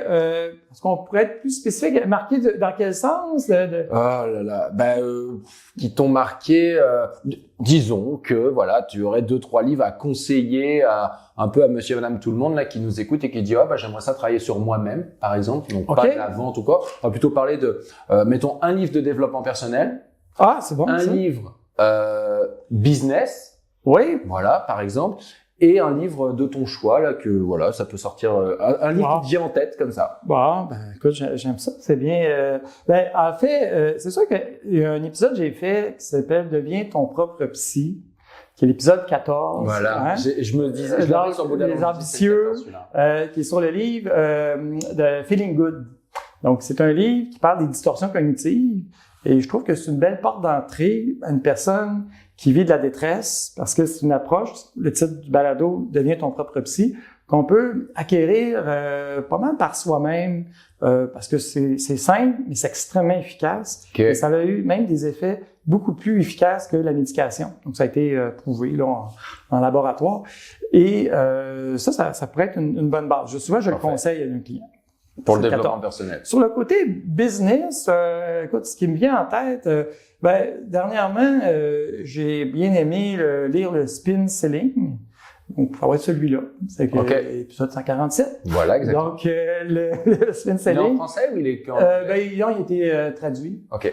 est-ce qu'on pourrait être plus spécifique? Marqué dans quel sens? Oh là là, qui t'ont marqué. Disons que voilà, tu aurais 2-3 livres à conseiller un peu à monsieur et madame tout le monde là qui nous écoute et qui dit j'aimerais ça travailler sur moi-même par exemple, donc pas de la vente ou quoi. On va plutôt parler de mettons un livre de développement personnel. Ah, c'est bon. Un livre business. Oui. Voilà, par exemple. Et un livre de ton choix, là, que, voilà, ça peut sortir, un livre qui te vient en tête, comme ça. Bon, écoute, j'aime ça, c'est bien. En fait, c'est sûr qu'il y a un épisode que j'ai fait qui s'appelle « Deviens ton propre psy », qui est l'épisode 14. Voilà, je me disais, je l'avais sur le bout de la langue, Les ambitieux, qui est sur le livre de Feeling Good. Donc, c'est un livre qui parle des distorsions cognitives. Et je trouve que c'est une belle porte d'entrée à une personne qui vit de la détresse, parce que c'est une approche, le titre du balado « Deviens ton propre psy », qu'on peut acquérir pas mal par soi-même, parce que c'est simple, mais c'est extrêmement efficace. Okay. Et ça a eu même des effets beaucoup plus efficaces que la médication. Donc, ça a été prouvé là en laboratoire. Et ça pourrait être une bonne base. Souvent, je le conseille à un client. Pour le développement personnel. Sur le côté business, écoute, ce qui me vient en tête, dernièrement, j'ai bien aimé lire le Spin Selling. Donc, ça va être celui-là. C'est l'épisode 147. Voilà, exactement. Donc, le Spin Selling. Il est en français ou il est il a été traduit. OK.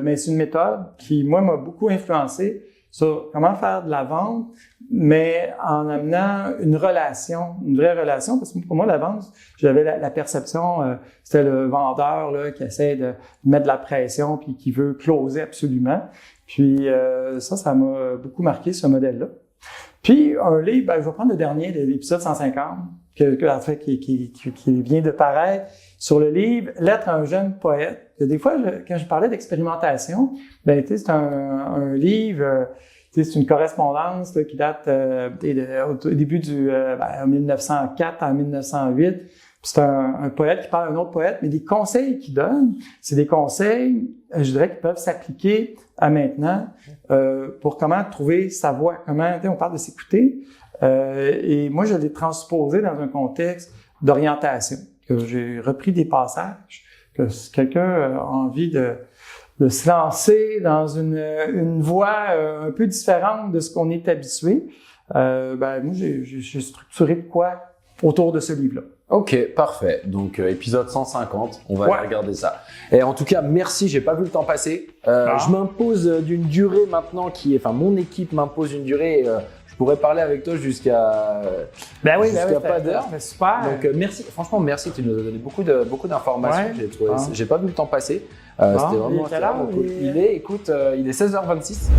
Mais c'est une méthode qui, moi, m'a beaucoup influencé sur comment faire de la vente, mais en amenant une vraie relation, parce que pour moi, la vente, j'avais la perception, c'était le vendeur là, qui essaie de mettre de la pression puis qui veut closer absolument. Puis ça m'a beaucoup marqué, ce modèle-là. Puis un livre, je vais prendre le dernier, l'épisode 150, qui vient de paraître, sur le livre « Lettre à un jeune poète ». Des fois, quand je parlais d'expérimentation, c'est un livre, c'est une correspondance là, qui date au début en 1904 à 1908. C'est un poète qui parle à un autre poète, mais les conseils qu'il donne, c'est des conseils, je dirais, qui peuvent s'appliquer à maintenant pour comment trouver sa voix, on parle de s'écouter. Et moi, je l'ai transposé dans un contexte d'orientation. Que j'ai repris des passages, que si quelqu'un a envie de se lancer dans une voie un peu différente de ce qu'on est habitué, moi, j'ai structuré de quoi autour de ce livre-là. Ok, parfait. Donc, épisode 150, on va aller regarder ça. Et en tout cas, merci, j'ai pas vu le temps passer. Je m'impose d'une durée maintenant mon équipe m'impose une durée. Je pourrais parler avec toi jusqu'à pas d'heure. Super. Donc, merci. Franchement, merci. Tu nous as donné beaucoup d'informations. J'ai pas vu le temps passer. C'était vraiment cool. Il est 16h26.